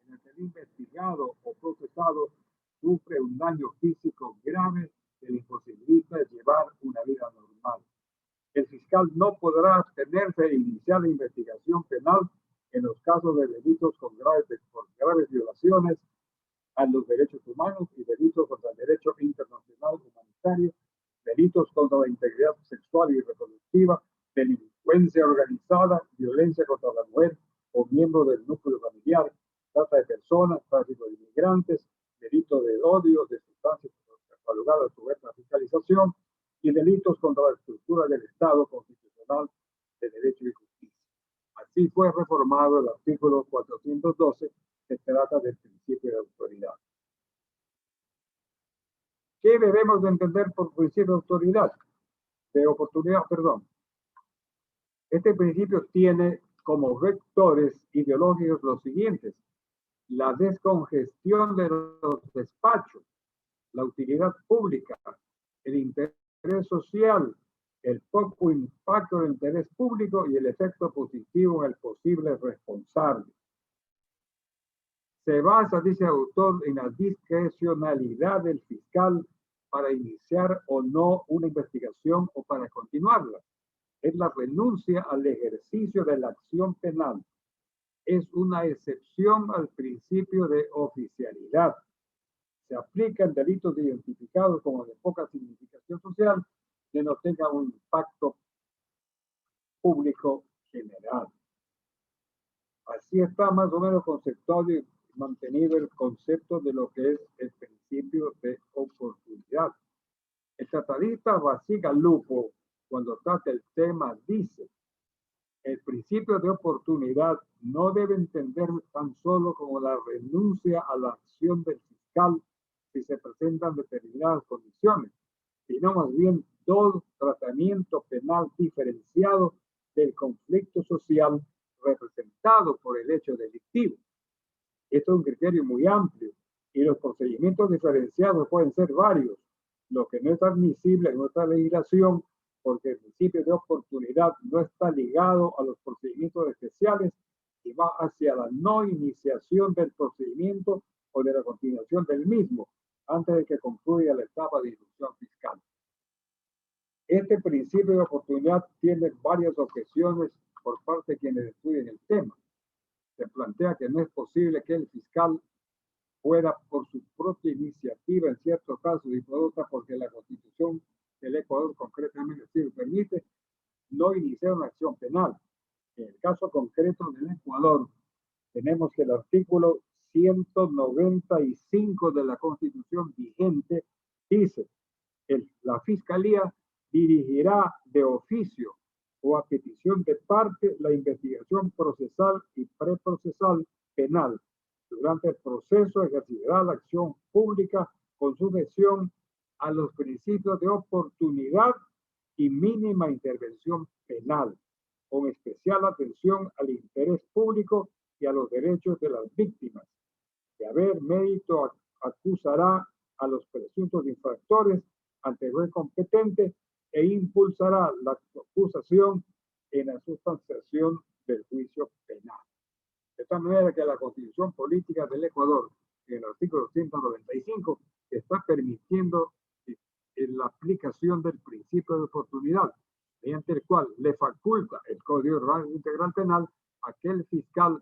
S1: En el que el investigado o procesado sufre un daño físico grave que le imposibilita llevar una vida normal. El fiscal no podrá abstenerse de iniciar la investigación penal en los casos de delitos por graves violaciones a los derechos humanos y delitos contra el derecho internacional humanitario, delitos contra la integridad sexual y reproductiva, delincuencia organizada, violencia contra la mujer o miembro del núcleo familiar, trata de personas, tráfico de inmigrantes, delito de odio, de sustancias catalogadas sujetas a fiscalización y delitos contra la estructura del Estado constitucional de derecho y justicia. Así fue reformado el artículo 412, que trata del principio de autoridad. ¿Qué debemos de entender por principio de autoridad? De oportunidad, perdón. Este principio tiene como vectores ideológicos los siguientes: la descongestión de los despachos, la utilidad pública, el interés social, el poco impacto del interés público y el efecto positivo en el posible responsable. Se basa, dice el autor, en la discrecionalidad del fiscal para iniciar o no una investigación o para continuarla. Es la renuncia al ejercicio de la acción penal. Es una excepción al principio de oficialidad. Se aplica en delitos identificados como de poca significación social que no tengan un impacto público general. Así está más o menos conceptuado y mantenido el concepto de lo que es el principio de oportunidad. El tratadista Bacigalupo, cuando trata el tema, dice: el principio de oportunidad no debe entenderse tan solo como la renuncia a la acción del fiscal si se presentan determinadas condiciones, sino más bien todo tratamiento penal diferenciado del conflicto social representado por el hecho delictivo. Esto es un criterio muy amplio y los procedimientos diferenciados pueden ser varios, lo que no es admisible en nuestra legislación porque el principio de oportunidad no está ligado a los procedimientos especiales y va hacia la no iniciación del procedimiento o de la continuación del mismo antes de que concluya la etapa de instrucción fiscal. Este principio de oportunidad tiene varias objeciones por parte de quienes estudian el tema. Se plantea que no es posible que el fiscal pueda por su propia iniciativa en ciertos casos y por otra porque la Constitución del Ecuador concretamente sí lo permite, no iniciar una acción penal. En el caso concreto del Ecuador, tenemos que el artículo 195 de la Constitución vigente dice que la Fiscalía dirigirá de oficio o a petición de parte la investigación procesal y preprocesal penal. Durante el proceso ejercerá la acción pública con sujeción a los principios de oportunidad y mínima intervención penal, con especial atención al interés público y a los derechos de las víctimas. De haber mérito, acusará a los presuntos infractores ante el juez competente e impulsará la acusación en la sustanciación del juicio penal. De tal manera que la Constitución Política del Ecuador, en el artículo 195, está permitiendo la aplicación del principio de oportunidad, mediante el cual le faculta el Código Orgánico Integral Penal a aquel fiscal,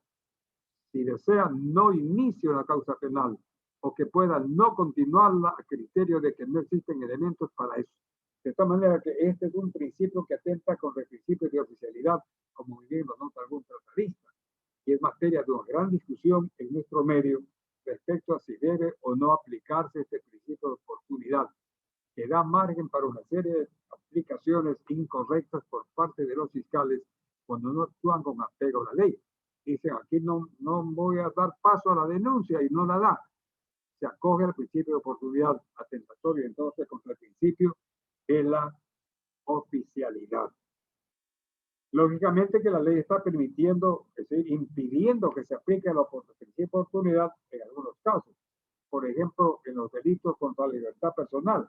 S1: si desea, no inicie una causa penal o que pueda no continuarla a criterio de que no existen elementos para eso. De tal manera que este es un principio que atenta contra el principio de oficialidad, como bien lo nota algún tratadista, y es materia de una gran discusión en nuestro medio respecto a si debe o no aplicarse este principio de oportunidad, que da margen para una serie de aplicaciones incorrectas por parte de los fiscales cuando no actúan con apego a la ley. Dicen, aquí no voy a dar paso a la denuncia y no la da. Se acoge al principio de oportunidad atentatorio entonces contra el principio de la oficialidad. Lógicamente que la ley está permitiendo, es decir, impidiendo que se aplique el principio de oportunidad en algunos casos. Por ejemplo, en los delitos contra la libertad personal.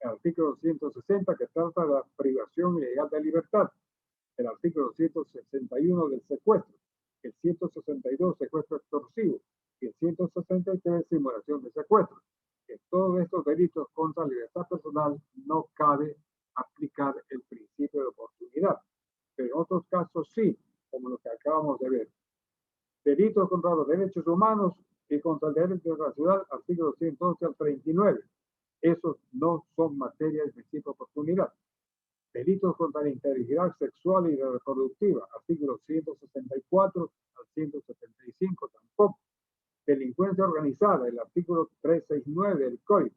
S1: El artículo 160 que trata de la privación ilegal de libertad. El artículo 161 del secuestro. El 162 secuestro extorsivo. Y el 163 simulación de secuestro. En todos estos delitos contra la libertad personal no cabe aplicar el principio de oportunidad. Pero en otros casos sí, como lo que acabamos de ver. Delitos contra los derechos humanos y contra el derecho internacional, artículos 111 al 39. Esos no son materia de principio de oportunidad. Delitos contra la integridad sexual y reproductiva, artículos 164 al 175 tampoco. Delincuencia organizada, el artículo 369 del Código.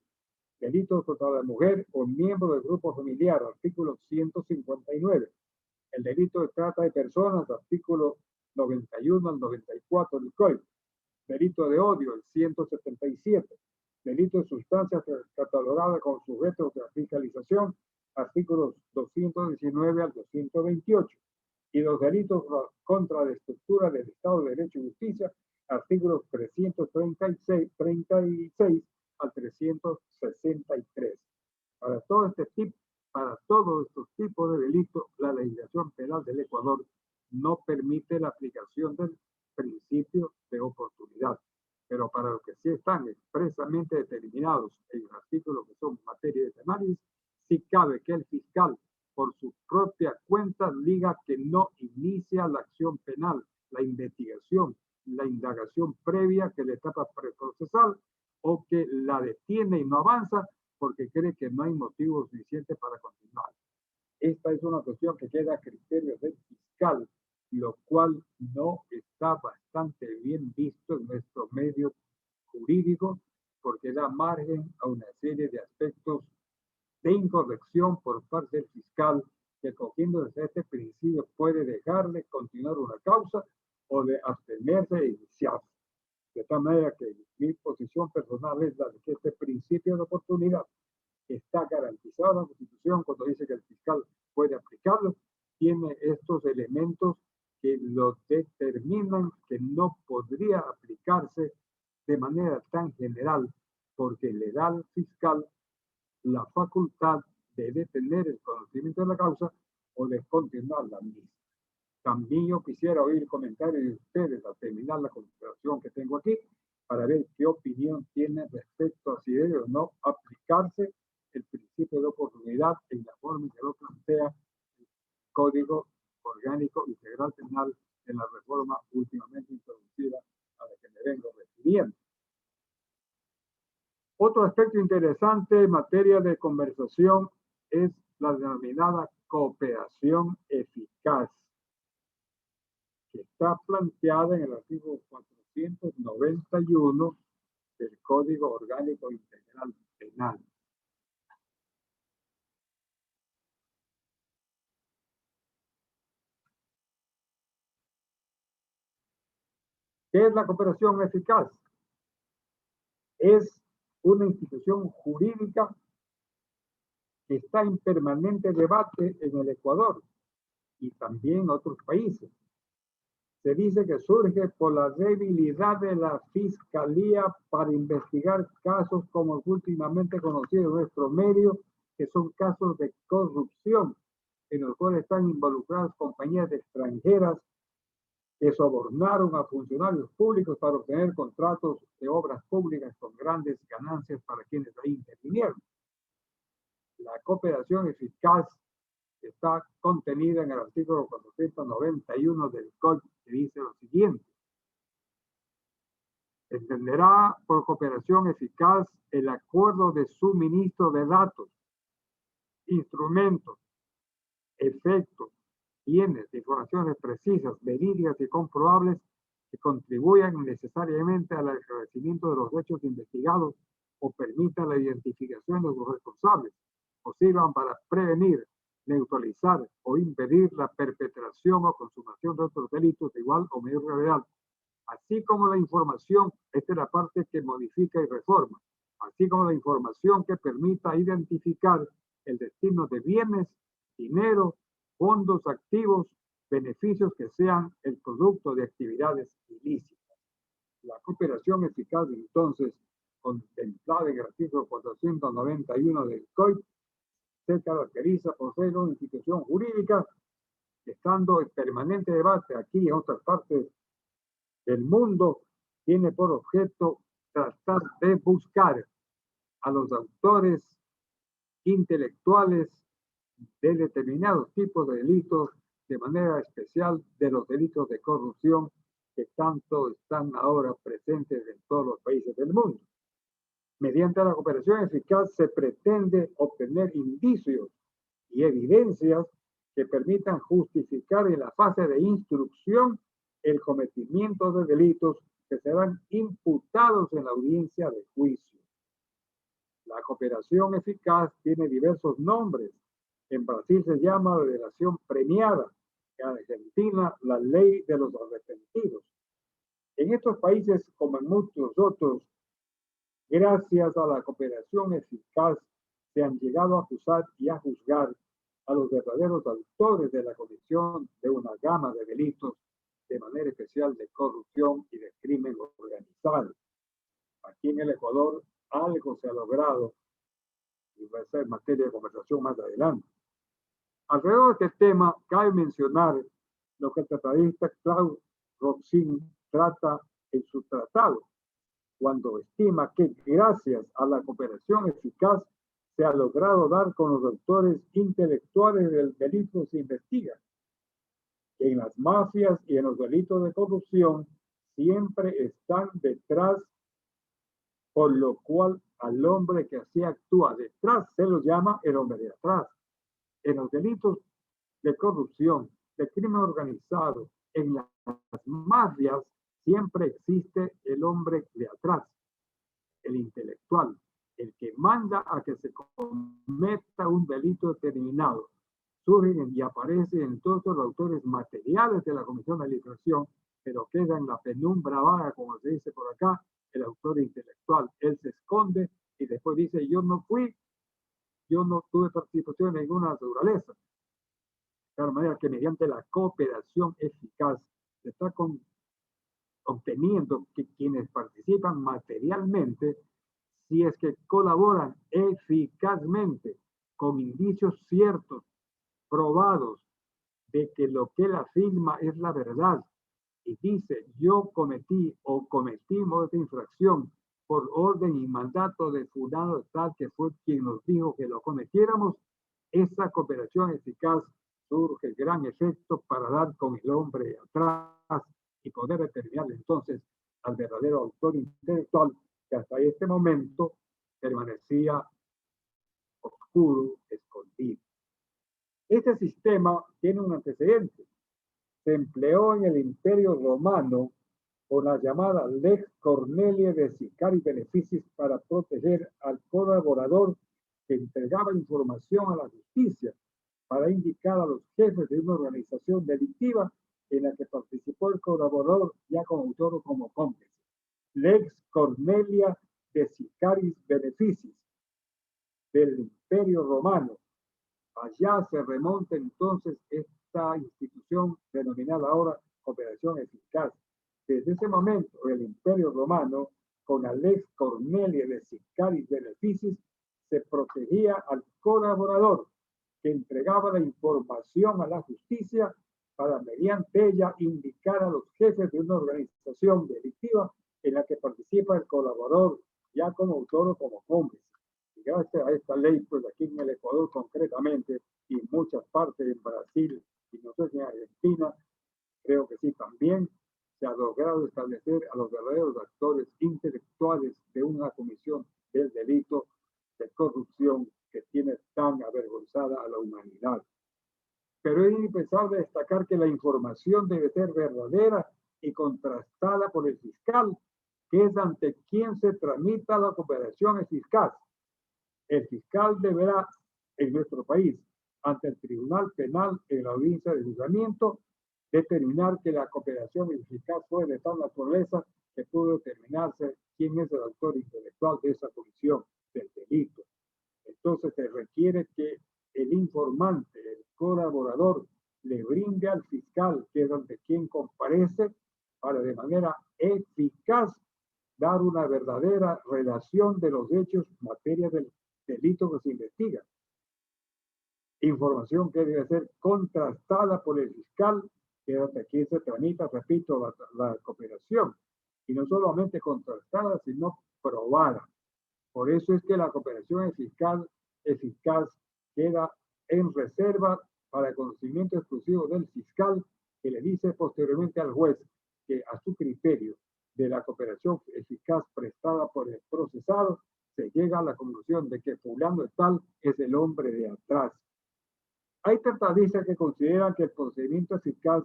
S1: Delitos contra la mujer o miembro del grupo familiar, artículo 159. El delito de trata de personas, artículo 91 al 94 del Código. Delito de odio, el 177. Delito de sustancias catalogadas con sujetos de fiscalización, artículos 219 al 228. Y los delitos contra la estructura del Estado de Derecho y Justicia, artículos 336 al 363. Para todos estos tipos de delitos, la legislación penal del Ecuador no permite la aplicación del principio de oportunidad. Pero para los que sí están expresamente determinados en los artículos que son materia de análisis, sí cabe que el fiscal, por su propia cuenta, diga que no inicia la acción penal, la investigación, la indagación previa que la etapa preprocesal, o que la detiene y no avanza porque cree que no hay motivos suficientes para continuar. Esta es una cuestión que queda a criterio del fiscal, lo cual no está bastante bien visto en nuestro medio jurídico porque da margen a una serie de aspectos de incorrección por parte del fiscal que, cogiendo desde este principio, puede dejarle continuar una causa o de abstenerse e iniciar. De tal manera que mi posición personal es la de que este principio de oportunidad está garantizado en la Constitución cuando dice que el fiscal puede aplicarlo, tiene estos elementos que lo determinan que no podría aplicarse de manera tan general porque le da al fiscal la facultad de detener el conocimiento de la causa o de continuar la misma. También yo quisiera oír comentarios de ustedes al terminar la conversación que tengo aquí para ver qué opinión tienen respecto a si debe o no aplicarse el principio de oportunidad en la forma forma en que lo plantea el Código Orgánico Integral Penal en la reforma últimamente introducida a la que me vengo refiriendo. Otro aspecto interesante en materia de conversación es la denominada cooperación eficaz, que está planteada en el artículo 491 del Código Orgánico Integral Penal. ¿Qué es la cooperación eficaz? Es una institución jurídica que está en permanente debate en el Ecuador y también en otros países. Se dice que surge por la debilidad de la Fiscalía para investigar casos como últimamente conocidos en nuestro medio, que son casos de corrupción, en los cuales están involucradas compañías extranjeras que sobornaron a funcionarios públicos para obtener contratos de obras públicas con grandes ganancias para quienes ahí intervinieron. La cooperación eficaz está contenida en el artículo 491 del Código, que dice lo siguiente: entenderá por cooperación eficaz el acuerdo de suministro de datos, instrumentos, efectos, bienes, informaciones precisas, verídicas y comprobables que contribuyan necesariamente al esclarecimiento de los hechos investigados o permitan la identificación de los responsables o sirvan para prevenir, neutralizar o impedir la perpetración o consumación de otros delitos de igual o mayor gravedad, así como la información, esta es la parte que modifica y reforma, así como la información que permita identificar el destino de bienes, dinero, fondos activos, beneficios que sean el producto de actividades ilícitas. La cooperación eficaz, entonces, contemplada en el artículo 491 del COIP, se caracteriza por ser una institución jurídica que, estando en permanente debate aquí y en otras partes del mundo, tiene por objeto tratar de buscar a los autores intelectuales de determinados tipos de delitos, de manera especial de los delitos de corrupción que tanto están ahora presentes en todos los países del mundo. Mediante la cooperación eficaz se pretende obtener indicios y evidencias que permitan justificar en la fase de instrucción el cometimiento de delitos que serán imputados en la audiencia de juicio. La cooperación eficaz tiene diversos nombres. En Brasil se llama la delación premiada, en Argentina la ley de los arrepentidos. En estos países, como en muchos otros, gracias a la cooperación eficaz, se han llegado a acusar y a juzgar a los verdaderos autores de la comisión de una gama de delitos, de manera especial de corrupción y de crimen organizado. Aquí en el Ecuador algo se ha logrado y va a ser materia de conversación más adelante. Alrededor de este tema, cabe mencionar lo que el tratadista Claude Roxin trata en su tratado, cuando estima que gracias a la cooperación eficaz se ha logrado dar con los autores intelectuales del delito que se investiga. En las mafias y en los delitos de corrupción siempre están detrás, por lo cual al hombre que así actúa detrás se lo llama el hombre de atrás. En los delitos de corrupción, de crimen organizado, en las mafias siempre existe el hombre de atrás, el intelectual, el que manda a que se cometa un delito determinado. Surgen y aparecen entonces los autores materiales de la comisión de legislación, pero queda en la penumbra vaga, como se dice por acá, el autor intelectual. Él se esconde y después dice: yo no fui, yo no tuve participación en ninguna naturaleza. De tal manera que mediante la cooperación eficaz se está obteniendo que quienes participan materialmente, si es que colaboran eficazmente con indicios ciertos, probados, de que lo que él afirma es la verdad, y dice: yo cometí o cometimos esta infracción por orden y mandato de fulano tal, que fue quien nos dijo que lo cometiéramos, esa cooperación eficaz surge gran efecto para dar con el hombre atrás y poder determinar entonces al verdadero autor intelectual que hasta este momento permanecía oscuro, escondido. Este sistema tiene un antecedente. Se empleó en el Imperio Romano con la llamada Lex Cornelia de Sicari Beneficis para proteger al colaborador que entregaba información a la justicia para indicar a los jefes de una organización delictiva en la que participó el colaborador ya como autor o como cómplice. Lex Cornelia de Sicaris Beneficis del Imperio Romano. Allá se remonta entonces esta institución denominada ahora cooperación eficaz. Desde ese momento, el Imperio Romano, con la Lex Cornelia de Sicaris Beneficis, se protegía al colaborador que entregaba la información a la justicia para, mediante ella, indicar a los jefes de una organización delictiva en la que participa el colaborador, ya como autor o como cómplice. Y gracias a esta ley, pues aquí en el Ecuador concretamente, y en muchas partes en Brasil, y no sé si en Argentina, creo que sí también, se ha logrado establecer a los verdaderos actores intelectuales de una comisión del delito de corrupción que tiene tan avergonzada a la humanidad. Pero es indispensable destacar que la información debe ser verdadera y contrastada por el fiscal, que es ante quien se tramita la cooperación eficaz. El fiscal deberá, en nuestro país, ante el Tribunal Penal en la audiencia de juzgamiento, determinar que la cooperación eficaz fue de tal naturaleza que pudo determinarse quién es el autor intelectual de esa comisión del delito. Entonces se requiere que el informante, el colaborador, le brinde al fiscal, que es ante quien comparece, para de manera eficaz dar una verdadera relación de los hechos en materia del delito que se investiga. Información que debe ser contrastada por el fiscal, que es ante quien se tramita, repito, la cooperación. Y no solamente contrastada, sino probada. Por eso es que la cooperación eficaz queda en reserva para el conocimiento exclusivo del fiscal, que le dice posteriormente al juez que a su criterio de la cooperación eficaz prestada por el procesado, se llega a la conclusión de que fulano tal es el hombre de atrás. Hay tratadistas que consideran que el procedimiento eficaz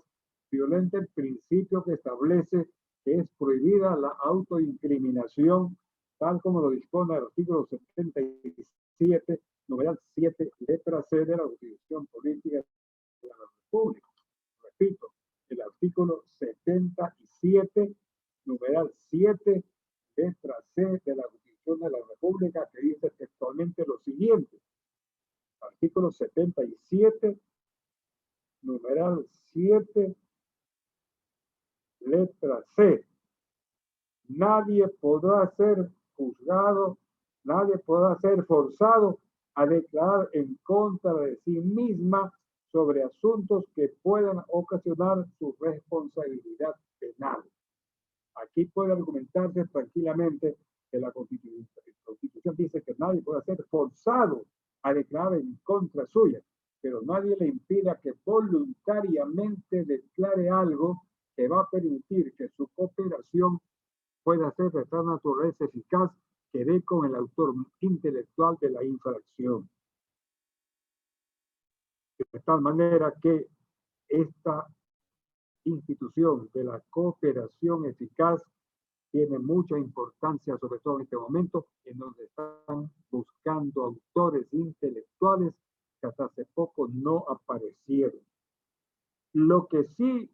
S1: violenta el principio que establece que es prohibida la autoincriminación, tal como lo dispone el artículo 77, numeral 7, letra C de la Constitución Política de la República. Repito, el artículo 77, numeral 7, letra C de la Constitución de la República, que dice textualmente lo siguiente. Artículo 77, numeral 7, letra C. Nadie podrá ser juzgado, nadie podrá ser forzado a declarar en contra de sí misma sobre asuntos que puedan ocasionar su responsabilidad penal. Aquí puede argumentarse tranquilamente que la Constitución dice que nadie puede ser forzado a declarar en contra suya, pero nadie le impida que voluntariamente declare algo que va a permitir que su cooperación pueda ser de tal naturaleza eficaz que dé con el autor intelectual de la infracción. De tal manera que esta institución de la cooperación eficaz tiene mucha importancia, sobre todo en este momento, en donde están buscando autores intelectuales que hasta hace poco no aparecieron. Lo que sí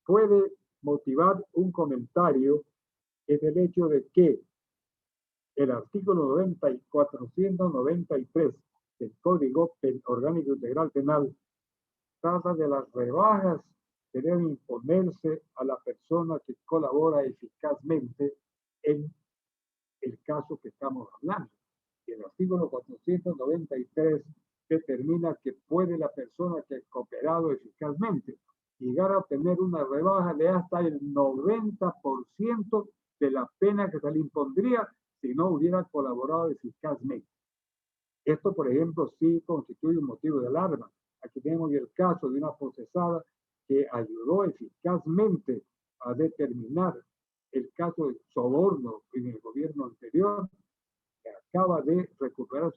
S1: puede motivar un comentario es el hecho de que el artículo 493 del Código Orgánico Integral Penal trata de las rebajas que deben imponerse a la persona que colabora eficazmente en el caso que estamos hablando. Y el artículo 493 determina que puede la persona que ha cooperado eficazmente llegar a obtener una rebaja de hasta el 90% de la pena que se le impondría si no hubiera colaborado eficazmente. Esto, por ejemplo, sí constituye un motivo de alarma. Aquí tenemos el caso de una procesada que ayudó eficazmente a determinar el caso de soborno en el gobierno anterior, que acaba de recuperar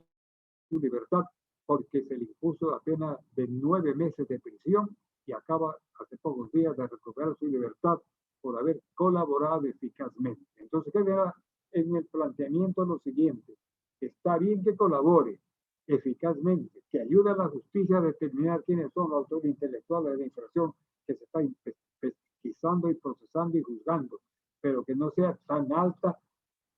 S1: su libertad porque se le impuso la pena de 9 meses de prisión y acaba hace pocos días de recuperar su libertad por haber colaborado eficazmente. Entonces queda en el planteamiento lo siguiente: está bien que colabore eficazmente, que ayude a la justicia a determinar quiénes son los autores intelectuales de la infracción que se está pesquisando y procesando y juzgando, pero que no sea tan alta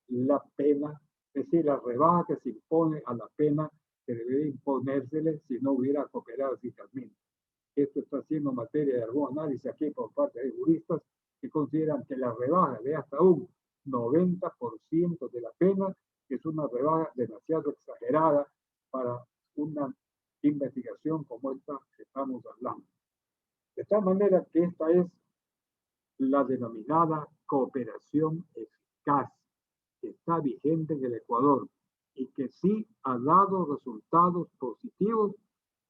S1: la pena, es decir, la rebaja que se impone a la pena que debería imponérsele si no hubiera cooperado eficazmente. Esto está siendo materia de algún análisis aquí por parte de juristas que consideran que la rebaja de hasta un 90% de la pena es una rebaja demasiado exagerada para una investigación como esta que estamos hablando. De tal manera que esta es la denominada cooperación eficaz, que está vigente en el Ecuador y que sí ha dado resultados positivos,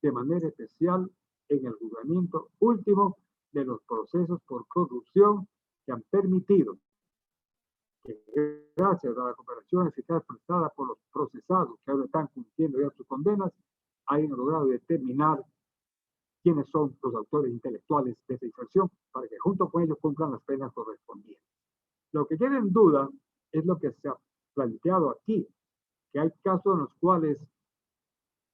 S1: de manera especial en el juzgamiento último de los procesos por corrupción, que han permitido que, gracias a la cooperación eficaz prestada por los procesados que ahora están cumpliendo ya sus condenas, hayan logrado determinar quiénes son los autores intelectuales de esa infracción para que junto con ellos cumplan las penas correspondientes. Lo que queda en duda es lo que se ha planteado aquí, que hay casos en los cuales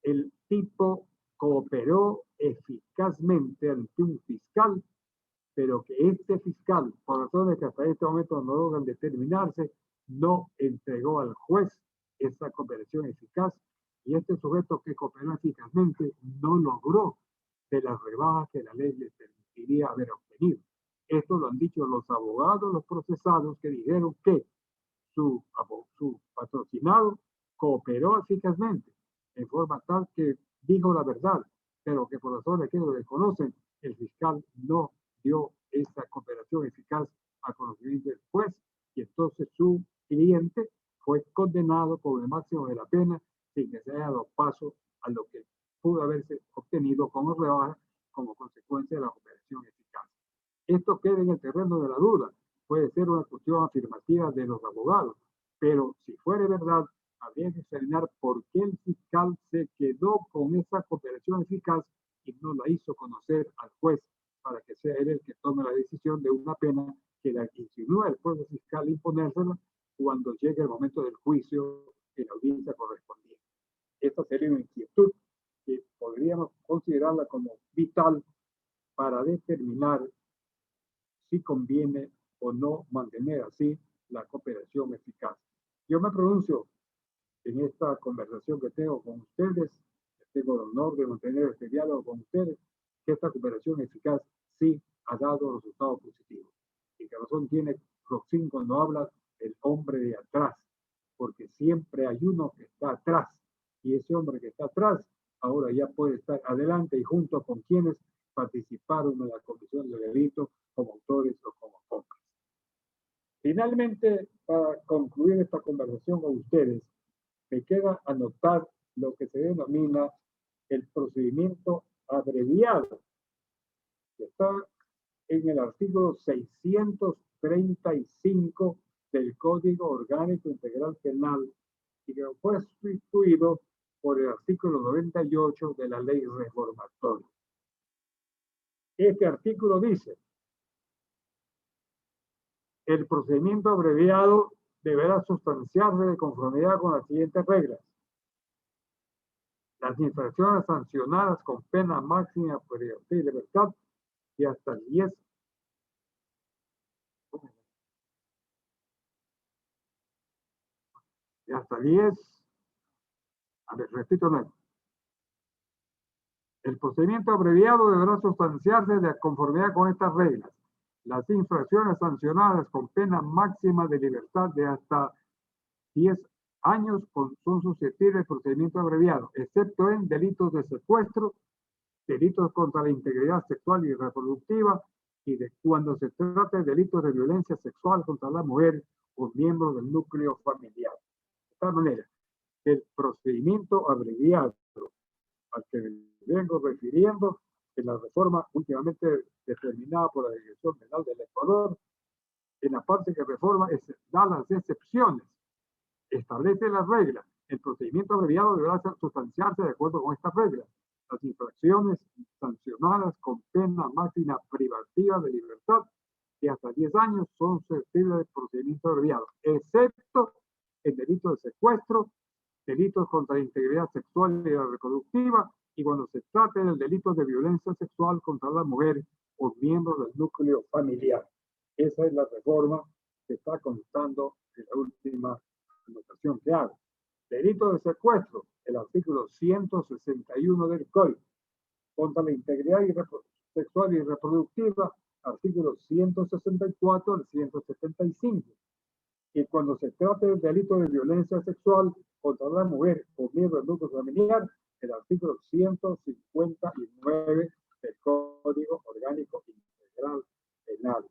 S1: el tipo cooperó eficazmente ante un fiscal, pero que este fiscal, por razones que hasta este momento no logran determinarse, no entregó al juez esa cooperación eficaz, y este sujeto que cooperó eficazmente no logró de las rebajas que la ley le permitiría haber obtenido. Esto lo han dicho los abogados, los procesados, que dijeron que su patrocinado cooperó eficazmente, en forma tal que dijo la verdad, pero que por razones que lo desconocen, el fiscal no dio esa cooperación eficaz a conocimiento del juez, y entonces su cliente fue condenado por el máximo de la pena sin que se haya dado paso a lo que pudo haberse obtenido como rebaja como consecuencia de la cooperación eficaz. Esto queda en el terreno de la duda. Puede ser una cuestión afirmativa de los abogados, pero si fuera verdad, habría que examinar por qué el fiscal se quedó con esa cooperación eficaz y no la hizo conocer al juez para que sea él el que tome la decisión de una pena que la insinúa el propio fiscal imponérsela cuando llegue el momento del juicio en la audiencia correspondiente. Esta sería una inquietud que podríamos considerarla como vital para determinar si conviene o no mantener así la cooperación eficaz. Yo me pronuncio en esta conversación que tengo con ustedes, tengo el honor de mantener este diálogo con ustedes, que esta cooperación eficaz sí ha dado resultados positivos. Y que razón tiene Roxin cuando habla del hombre de atrás, porque siempre hay uno que está atrás, y ese hombre que está atrás ahora ya puede estar adelante y junto con quienes participaron en la comisión de delito como autores o como cómplices. Finalmente, para concluir esta conversación con ustedes, me queda anotar lo que se denomina el procedimiento abreviado, que está en el artículo 635 del Código Orgánico Integral Penal y que fue sustituido por el artículo 98 de la Ley Reformatoria. Este artículo dice: el procedimiento abreviado deberá sustanciarse de conformidad con las siguientes reglas. Las infracciones sancionadas con pena máxima por libertad y hasta 10 repito, el procedimiento abreviado deberá sustanciarse de conformidad con estas reglas. Las infracciones sancionadas con pena máxima de libertad de hasta 10 años son susceptibles de procedimiento abreviado, excepto en delitos de secuestro, delitos contra la integridad sexual y reproductiva, y de cuando se trata de delitos de violencia sexual contra la mujer o miembros del núcleo familiar. De tal manera El procedimiento abreviado al que me vengo refiriendo en la reforma últimamente determinada por la Dirección Penal del Ecuador, en la parte que reforma da las excepciones, establece las reglas. El procedimiento abreviado deberá sustanciarse de acuerdo con estas reglas. Las infracciones sancionadas con pena máxima privativa de libertad de hasta 10 años son susceptibles de procedimiento abreviado, excepto el delito de secuestro, delitos contra la integridad sexual y la reproductiva, y cuando se trate del delito de violencia sexual contra la mujer o miembros del núcleo familiar. Esa es la reforma que está constando en la última anotación que hago. Delito de secuestro, el artículo 161 del Código. Contra la integridad sexual y reproductiva, artículos 164 al 175. Y cuando se trate del delito de violencia sexual contra la mujer o miembro del núcleo familiar, el artículo 159 del Código Orgánico Integral Penal.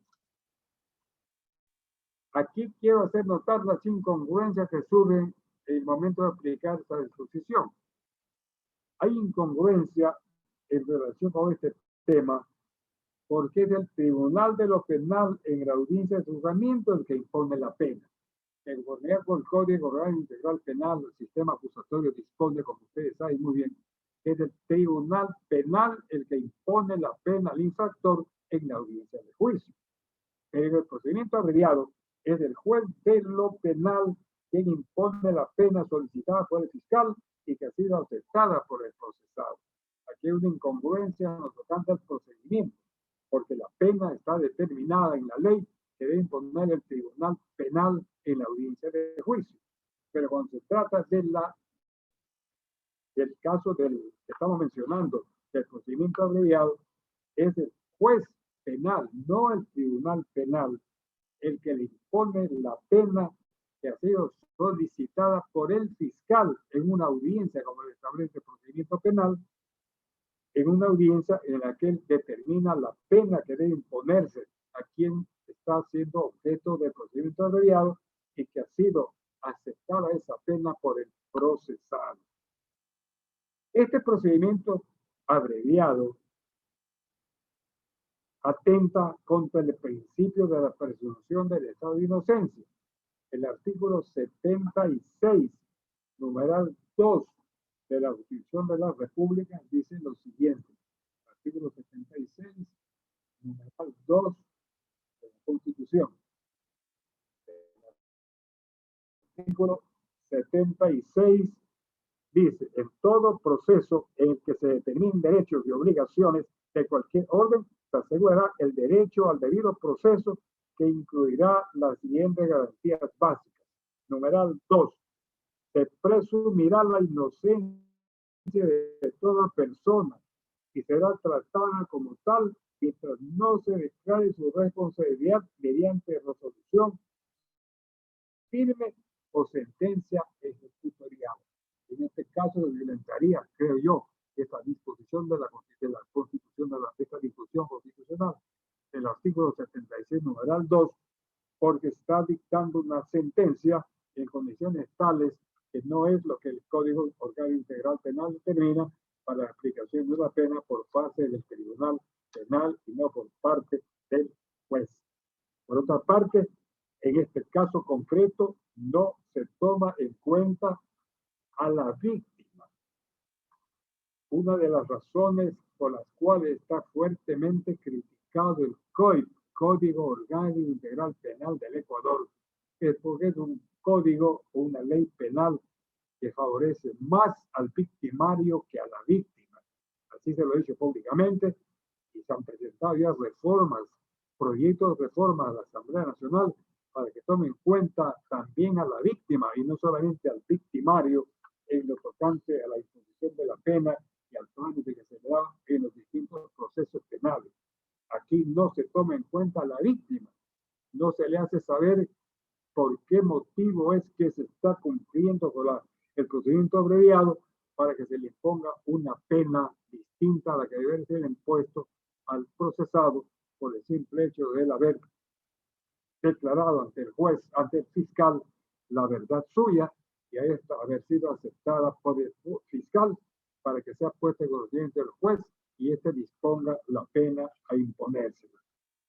S1: Aquí quiero hacer notar las incongruencias que surgen en el momento de aplicar esta disposición. Hay incongruencia en relación con este tema porque es el Tribunal de lo Penal en la audiencia de juzgamiento el que impone la pena. En conformidad con el Código Orgánico Integral Penal, el sistema acusatorio dispone, como ustedes saben muy bien, que es el Tribunal Penal el que impone la pena al infractor en la audiencia de juicio. Pero el procedimiento abreviado es el juez de lo penal quien impone la pena solicitada por el fiscal y que ha sido aceptada por el procesado. Aquí hay una incongruencia en lo tocante al procedimiento, porque la pena está determinada en la ley que debe imponer el Tribunal Penal en la audiencia de juicio. Pero cuando se trata del caso que estamos mencionando, del procedimiento abreviado, es el juez penal, no el Tribunal Penal, el que le impone la pena que ha sido solicitada por el fiscal en una audiencia, como establece el procedimiento penal, en una audiencia en la que él determina la pena que debe imponerse a quien está siendo objeto del procedimiento abreviado y que ha sido aceptada esa pena por el procesado. Este procedimiento abreviado atenta contra el principio de la presunción del estado de inocencia. El artículo 76, numeral 2 de la Constitución de la República dice lo siguiente. Artículo 76, numeral 2 de la Constitución. El artículo 76 dice, en todo proceso en el que se determinen derechos y obligaciones de cualquier orden, se asegurará el derecho al debido proceso que incluirá las siguientes garantías básicas. Numeral 2. Se presumirá la inocencia de toda persona y será tratada como tal mientras no se declare su responsabilidad mediante resolución firme o sentencia ejecutorial. En este caso, violentaría, creo yo, esta disposición de la Constitución, de esta disposición constitucional, el artículo 76, numeral 2, porque está dictando una sentencia en condiciones tales que no es lo que el Código Orgánico Integral Penal determina para la aplicación de una pena por parte del Tribunal Penal y no por parte del juez. Por otra parte, en este caso concreto, no se toma en cuenta a la víctima. Una de las razones por las cuales está fuertemente criticado el Código Orgánico Integral Penal del Ecuador es porque es un código o una ley penal que favorece más al victimario que a la víctima. Así se lo he dicho públicamente y se han presentado ya reformas, proyectos de reforma a la Asamblea Nacional para que tomen en cuenta también a la víctima y no solamente al victimario en lo tocante a la imposición de la pena y al trámite que se le da en los distintos procesos penales. Aquí no se toma en cuenta a la víctima, no se le hace saber por qué motivo es que se está cumpliendo con el procedimiento abreviado para que se le ponga una pena distinta a la que debe ser impuesto al procesado por el simple hecho de él haber declarado ante el juez, ante el fiscal, la verdad suya y a esta haber sido aceptada por el fiscal para que sea puesta en conocimiento del juez y éste disponga la pena a imponérsela.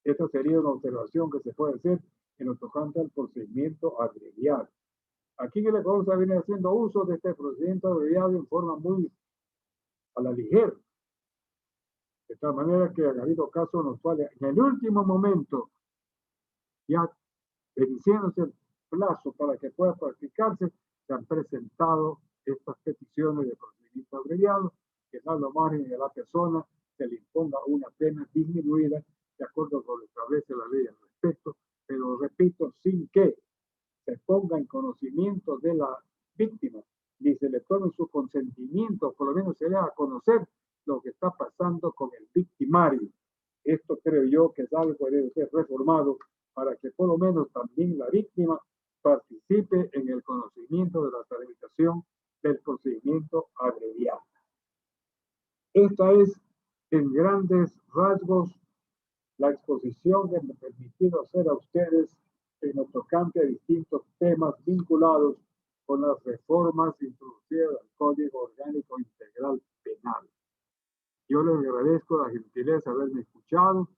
S1: Esta sería una observación que se puede hacer en lo tocante al procedimiento abreviado. Aquí en el Ecuador se viene haciendo uso de este procedimiento abreviado en forma muy a la ligera. De tal manera que ha habido casos en los cuales en el último momento, ya venciéndose el plazo para que pueda practicarse, se han presentado estas peticiones de procedimiento abreviado, que da lo margen a la persona se le imponga una pena disminuida de acuerdo con lo que establece la ley al respecto, pero repito, sin que se ponga en conocimiento de la víctima, ni se le tome su consentimiento, por lo menos se le haga conocer lo que está pasando con el victimario. Esto creo yo que es algo que debe ser reformado para que por lo menos también la víctima participe en el conocimiento de la tramitación del procedimiento abreviado. Esta es, en grandes rasgos, la exposición que me ha permitido hacer a ustedes en lo tocante a distintos temas vinculados con las reformas introducidas al Código Orgánico Integral Penal. Yo les agradezco la gentileza de haberme escuchado,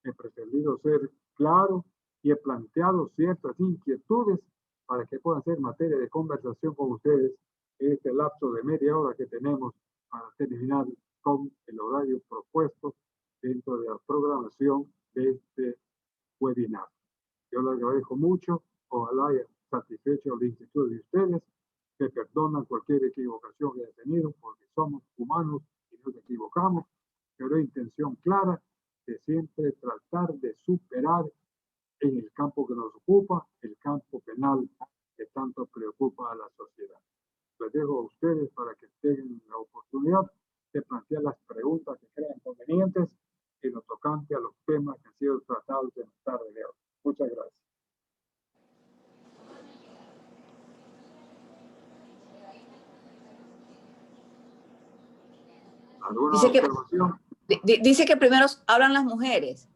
S1: he pretendido ser claro y he planteado ciertas inquietudes para que puedan ser materia de conversación con ustedes en este lapso de media hora que tenemos para terminar con el horario propuesto dentro de la programación de este webinar. Yo les agradezco mucho, ojalá haya satisfecho la inquietud de ustedes, que perdonan cualquier equivocación que haya tenido, porque somos humanos y nos equivocamos, pero hay intención clara de siempre tratar de superar en el campo que nos ocupa, el campo penal que tanto preocupa a la sociedad. Les dejo a ustedes para que tengan la oportunidad de plantear las preguntas que crean convenientes en lo tocante a los temas que han sido tratados en la tarde de hoy. Muchas gracias. ¿Alguna observación?
S2: Dice que primero hablan las mujeres.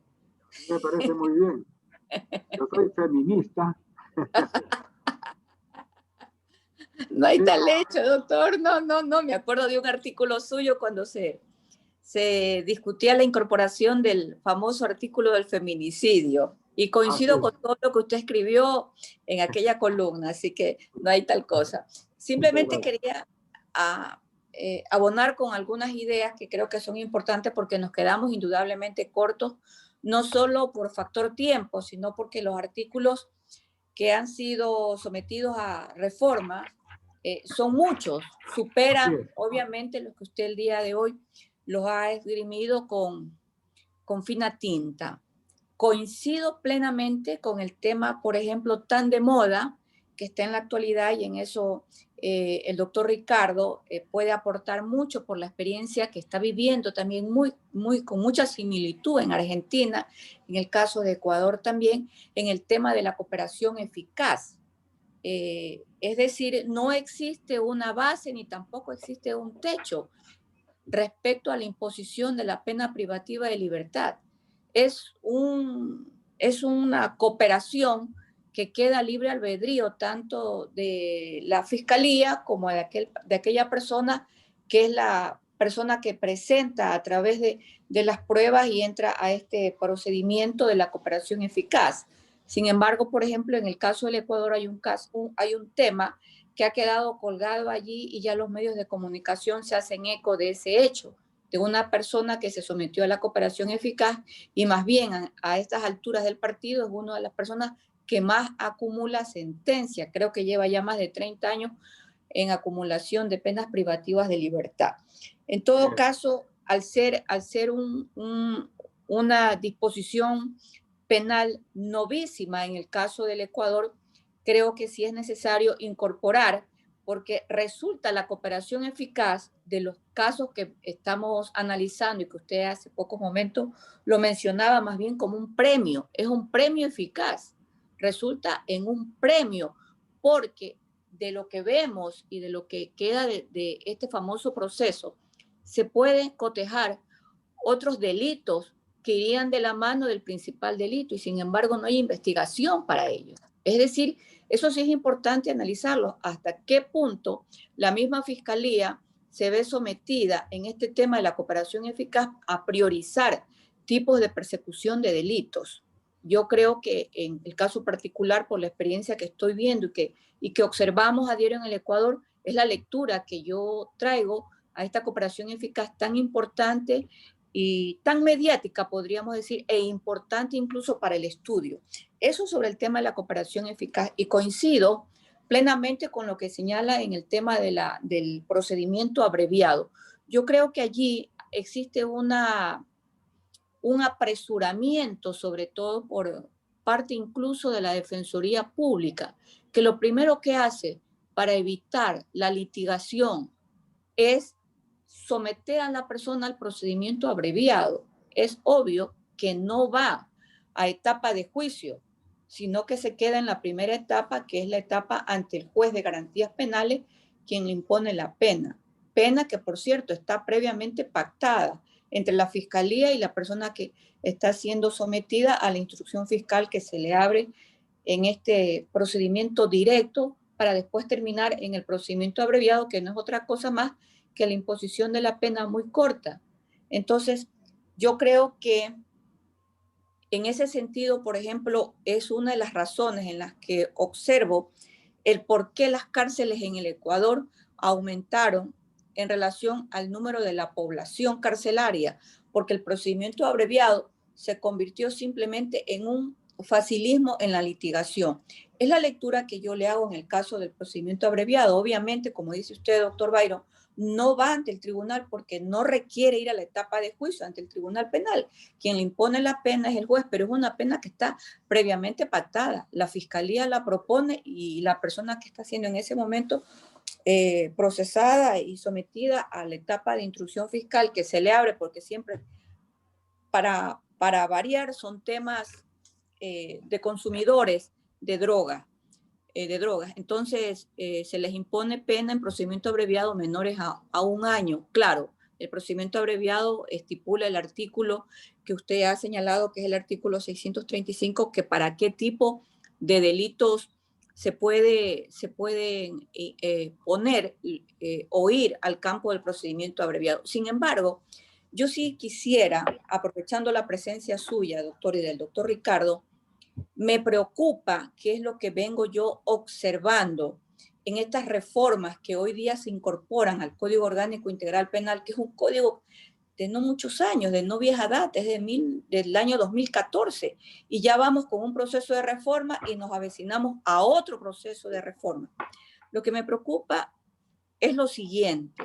S1: Me parece muy bien. Yo soy feminista.
S2: No hay tal hecho, doctor. No. Me acuerdo de un artículo suyo cuando se discutía la incorporación del famoso artículo del feminicidio. Y coincido con todo lo que usted escribió en aquella columna, así que no hay tal cosa. Simplemente quería abonar con algunas ideas que creo que son importantes porque nos quedamos indudablemente cortos, no solo por factor tiempo, sino porque los artículos que han sido sometidos a reforma son muchos, superan obviamente los que usted el día de hoy los ha esgrimido con fina tinta. Coincido plenamente con el tema, por ejemplo, tan de moda que está en la actualidad, y en eso el doctor Ricardo puede aportar mucho por la experiencia que está viviendo también con mucha similitud en Argentina, en el caso de Ecuador también, en el tema de la cooperación eficaz. Es decir, no existe una base ni tampoco existe un techo respecto a la imposición de la pena privativa de libertad. Es una cooperación que queda libre albedrío tanto de la fiscalía como de aquella persona que es la persona que presenta a través de las pruebas y entra a este procedimiento de la cooperación eficaz. Sin embargo, por ejemplo, en el caso del Ecuador hay un tema que ha quedado colgado allí y ya los medios de comunicación se hacen eco de ese hecho, de una persona que se sometió a la cooperación eficaz y más bien a estas alturas del partido es una de las personas que más acumula sentencia. Creo que lleva ya más de 30 años en acumulación de penas privativas de libertad. En todo caso, al ser una disposición penal novísima en el caso del Ecuador, creo que sí es necesario incorporar, porque resulta la cooperación eficaz de los casos que estamos analizando y que usted hace pocos momentos lo mencionaba más bien como un premio, es un premio eficaz, resulta en un premio, porque de lo que vemos y de lo que queda de este famoso proceso, se pueden cotejar otros delitos que irían de la mano del principal delito y sin embargo no hay investigación para ello. Es decir, eso sí es importante analizarlo, hasta qué punto la misma Fiscalía se ve sometida en este tema de la cooperación eficaz a priorizar tipos de persecución de delitos. Yo creo que en el caso particular, por la experiencia que estoy viendo y que observamos a diario en el Ecuador, es la lectura que yo traigo a esta cooperación eficaz tan importante y tan mediática, podríamos decir, e importante incluso para el estudio. Eso sobre el tema de la cooperación eficaz, y coincido plenamente con lo que señala en el tema del procedimiento abreviado. Yo creo que allí existe un apresuramiento, sobre todo por parte incluso de la Defensoría Pública, que lo primero que hace para evitar la litigación es someter a la persona al procedimiento abreviado. Es obvio que no va a etapa de juicio, sino que se queda en la primera etapa, que es la etapa ante el juez de garantías penales, quien le impone la pena. Pena que, por cierto, está previamente pactada entre la Fiscalía y la persona que está siendo sometida a la instrucción fiscal que se le abre en este procedimiento directo para después terminar en el procedimiento abreviado, que no es otra cosa más que la imposición de la pena muy corta. Entonces, yo creo que en ese sentido, por ejemplo, es una de las razones en las que observo el por qué las cárceles en el Ecuador aumentaron en relación al número de la población carcelaria, porque el procedimiento abreviado se convirtió simplemente en un facilismo en la litigación. Es la lectura que yo le hago en el caso del procedimiento abreviado. Obviamente, como dice usted, doctor Byron, no va ante el tribunal porque no requiere ir a la etapa de juicio ante el tribunal penal. Quien le impone la pena es el juez, pero es una pena que está previamente pactada. La fiscalía la propone y la persona que está siendo en ese momento procesada y sometida a la etapa de instrucción fiscal que se le abre, porque siempre, para variar, son temas de consumidores de drogas. Entonces, se les impone pena en procedimiento abreviado menores a 1 año. Claro, el procedimiento abreviado estipula el artículo que usted ha señalado, que es el artículo 635, que para qué tipo de delitos se puede poner o ir al campo del procedimiento abreviado. Sin embargo, yo sí quisiera, aprovechando la presencia suya, doctor, y del doctor Ricardo, me preocupa qué es lo que vengo yo observando en estas reformas que hoy día se incorporan al Código Orgánico Integral Penal, que es un código de no muchos años, de no vieja data, es del año 2014, y ya vamos con un proceso de reforma y nos avecinamos a otro proceso de reforma. Lo que me preocupa es lo siguiente.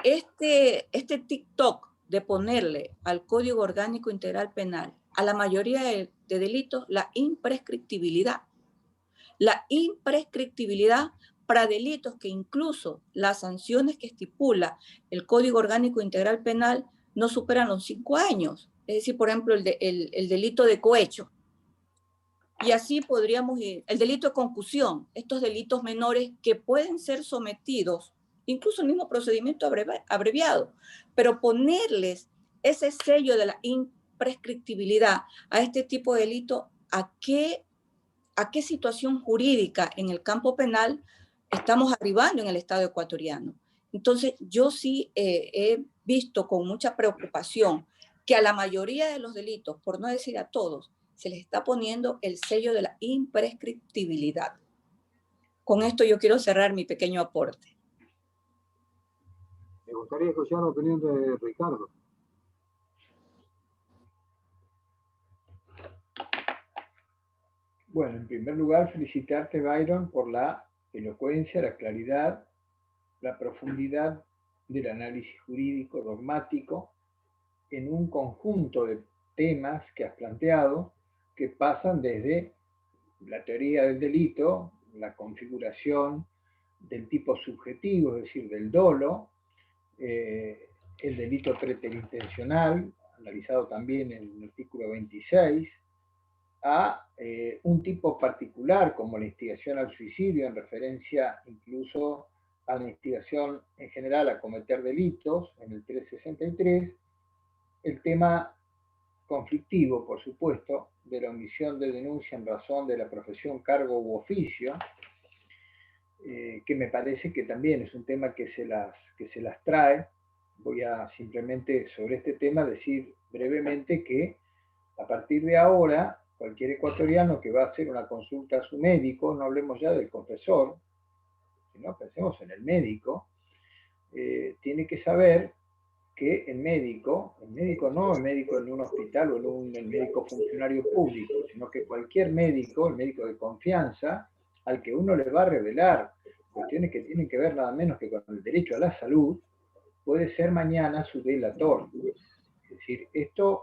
S2: Este TikTok de ponerle al Código Orgánico Integral Penal a la mayoría de delitos la imprescriptibilidad. La imprescriptibilidad para delitos que incluso las sanciones que estipula el Código Orgánico Integral Penal no superan los 5 años. Es decir, por ejemplo, el delito de cohecho. Y así podríamos ir. El delito de concusión, estos delitos menores que pueden ser sometidos, incluso el mismo procedimiento abreviado, pero ponerles ese sello de la imprescriptibilidad a este tipo de delito, ¿a qué situación jurídica en el campo penal estamos arribando en el Estado ecuatoriano? Entonces, yo sí he visto con mucha preocupación que a la mayoría de los delitos, por no decir a todos, se les está poniendo el sello de la imprescriptibilidad. Con esto yo quiero cerrar mi pequeño aporte.
S1: Me gustaría escuchar la opinión de Ricardo.
S4: Bueno, en primer lugar, felicitarte, Byron, por la elocuencia, la claridad, la profundidad del análisis jurídico, dogmático, en un conjunto de temas que has planteado que pasan desde la teoría del delito, la configuración del tipo subjetivo, es decir, del dolo, el delito preterintencional, analizado también en el artículo 26, a un tipo particular como la instigación al suicidio, en referencia incluso a la instigación en general a cometer delitos, en el 363, el tema conflictivo, por supuesto, de la omisión de denuncia en razón de la profesión, cargo u oficio, que me parece que también es un tema que se las trae. Voy a simplemente sobre este tema decir brevemente que a partir de ahora, cualquier ecuatoriano que va a hacer una consulta a su médico, no hablemos ya del confesor, sino pensemos en el médico, tiene que saber que el médico no el médico en un hospital o el médico funcionario público, sino que cualquier médico, el médico de confianza, al que uno le va a revelar cuestiones que tienen que ver nada menos que con el derecho a la salud, puede ser mañana su delator. Es decir, esto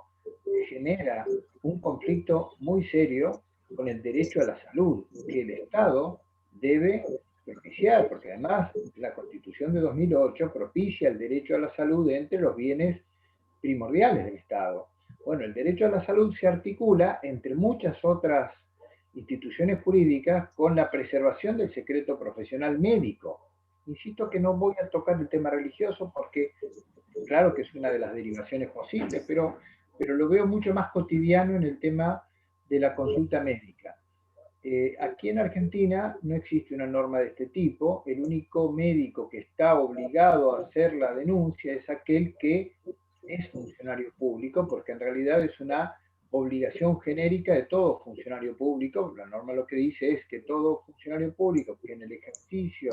S4: genera un conflicto muy serio con el derecho a la salud, que el Estado debe propiciar, porque además la Constitución de 2008 propicia el derecho a la salud entre los bienes primordiales del Estado. Bueno, el derecho a la salud se articula entre muchas otras instituciones jurídicas con la preservación del secreto profesional médico. Insisto que no voy a tocar el tema religioso porque claro que es una de las derivaciones posibles, pero lo veo mucho más cotidiano en el tema de la consulta médica. Aquí en Argentina no existe una norma de este tipo. El único médico que está obligado a hacer la denuncia es aquel que es funcionario público, porque en realidad es una obligación genérica de todo funcionario público. La norma lo que dice es que todo funcionario público que en el ejercicio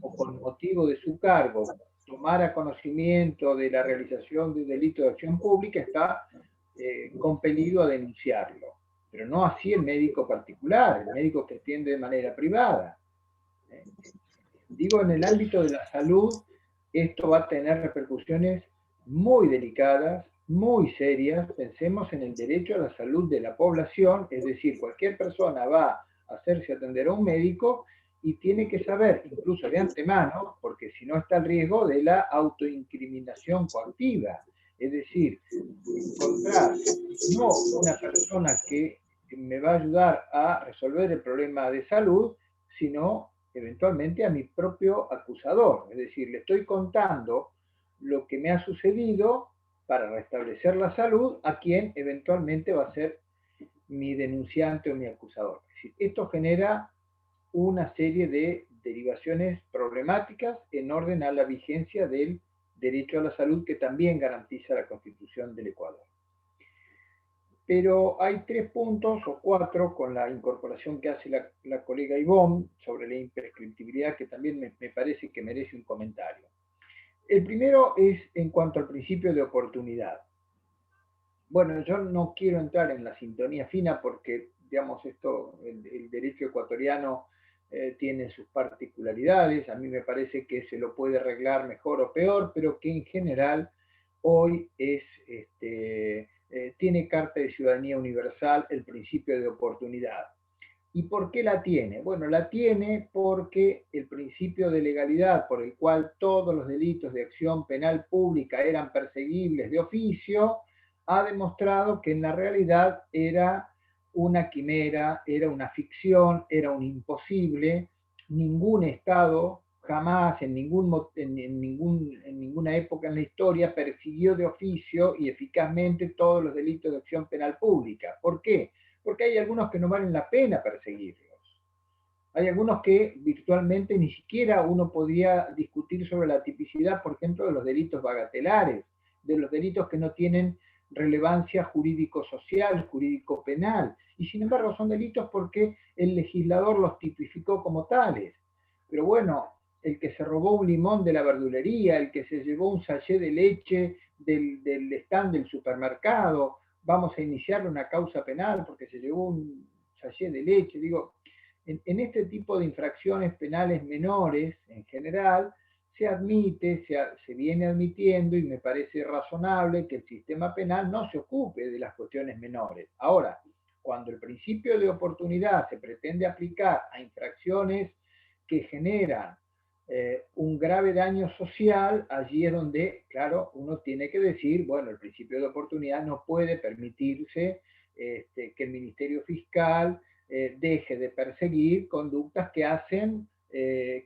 S4: o con motivo de su cargo tomara conocimiento de la realización de un delito de acción pública está compelido a denunciarlo. Pero no así el médico particular, el médico que atiende de manera privada. Digo, en el ámbito de la salud, esto va a tener repercusiones muy delicadas, muy serias. Pensemos en el derecho a la salud de la población, es decir, cualquier persona va a hacerse atender a un médico y tiene que saber, incluso de antemano, porque si no está el riesgo de la autoincriminación coactiva. Es decir, encontrar no una persona que me va a ayudar a resolver el problema de salud, sino eventualmente a mi propio acusador. Es decir, le estoy contando lo que me ha sucedido para restablecer la salud a quien eventualmente va a ser mi denunciante o mi acusador. Es decir, esto genera una serie de derivaciones problemáticas en orden a la vigencia del derecho a la salud que también garantiza la Constitución del Ecuador. Pero hay 3 puntos o 4 con la incorporación que hace la colega Ivonne sobre la imprescriptibilidad que también me parece que merece un comentario. El primero es en cuanto al principio de oportunidad. Bueno, yo no quiero entrar en la sintonía fina porque, digamos, el derecho ecuatoriano tiene sus particularidades. A mí me parece que se lo puede arreglar mejor o peor, pero que en general hoy tiene Carta de Ciudadanía Universal el principio de oportunidad. ¿Y por qué la tiene? Bueno, la tiene porque el principio de legalidad por el cual todos los delitos de acción penal pública eran perseguibles de oficio, ha demostrado que en la realidad era una quimera, era una ficción, era un imposible. Ningún Estado jamás, en ninguna época en la historia, persiguió de oficio y eficazmente todos los delitos de acción penal pública. ¿Por qué? Porque hay algunos que no valen la pena perseguirlos. Hay algunos que virtualmente ni siquiera uno podía discutir sobre la tipicidad, por ejemplo, de los delitos bagatelares, de los delitos que no tienen relevancia jurídico-social, jurídico-penal, y sin embargo son delitos porque el legislador los tipificó como tales. Pero bueno, el que se robó un limón de la verdulería, el que se llevó un sachet de leche del stand del supermercado, vamos a iniciar una causa penal porque se llevó un sachet de leche. Digo, en este tipo de infracciones penales menores, en general, se admite, se viene admitiendo y me parece razonable que el sistema penal no se ocupe de las cuestiones menores. Ahora, cuando el principio de oportunidad se pretende aplicar a infracciones que generan un grave daño social, allí es donde, claro, uno tiene que decir, bueno, el principio de oportunidad no puede permitirse que el Ministerio Fiscal deje de perseguir conductas que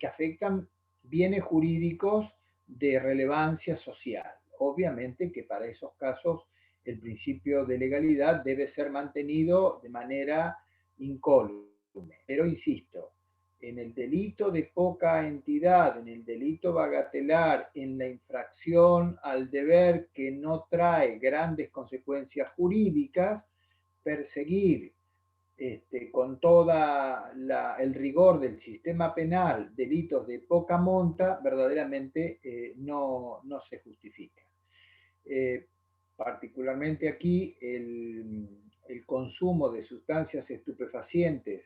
S4: afectan bienes jurídicos de relevancia social. Obviamente que para esos casos el principio de legalidad debe ser mantenido de manera incólume. Pero insisto, en el delito de poca entidad, en el delito bagatelar, en la infracción al deber que no trae grandes consecuencias jurídicas, perseguir con todo el rigor del sistema penal delitos de poca monta, verdaderamente no se justifica. Particularmente aquí el consumo de sustancias estupefacientes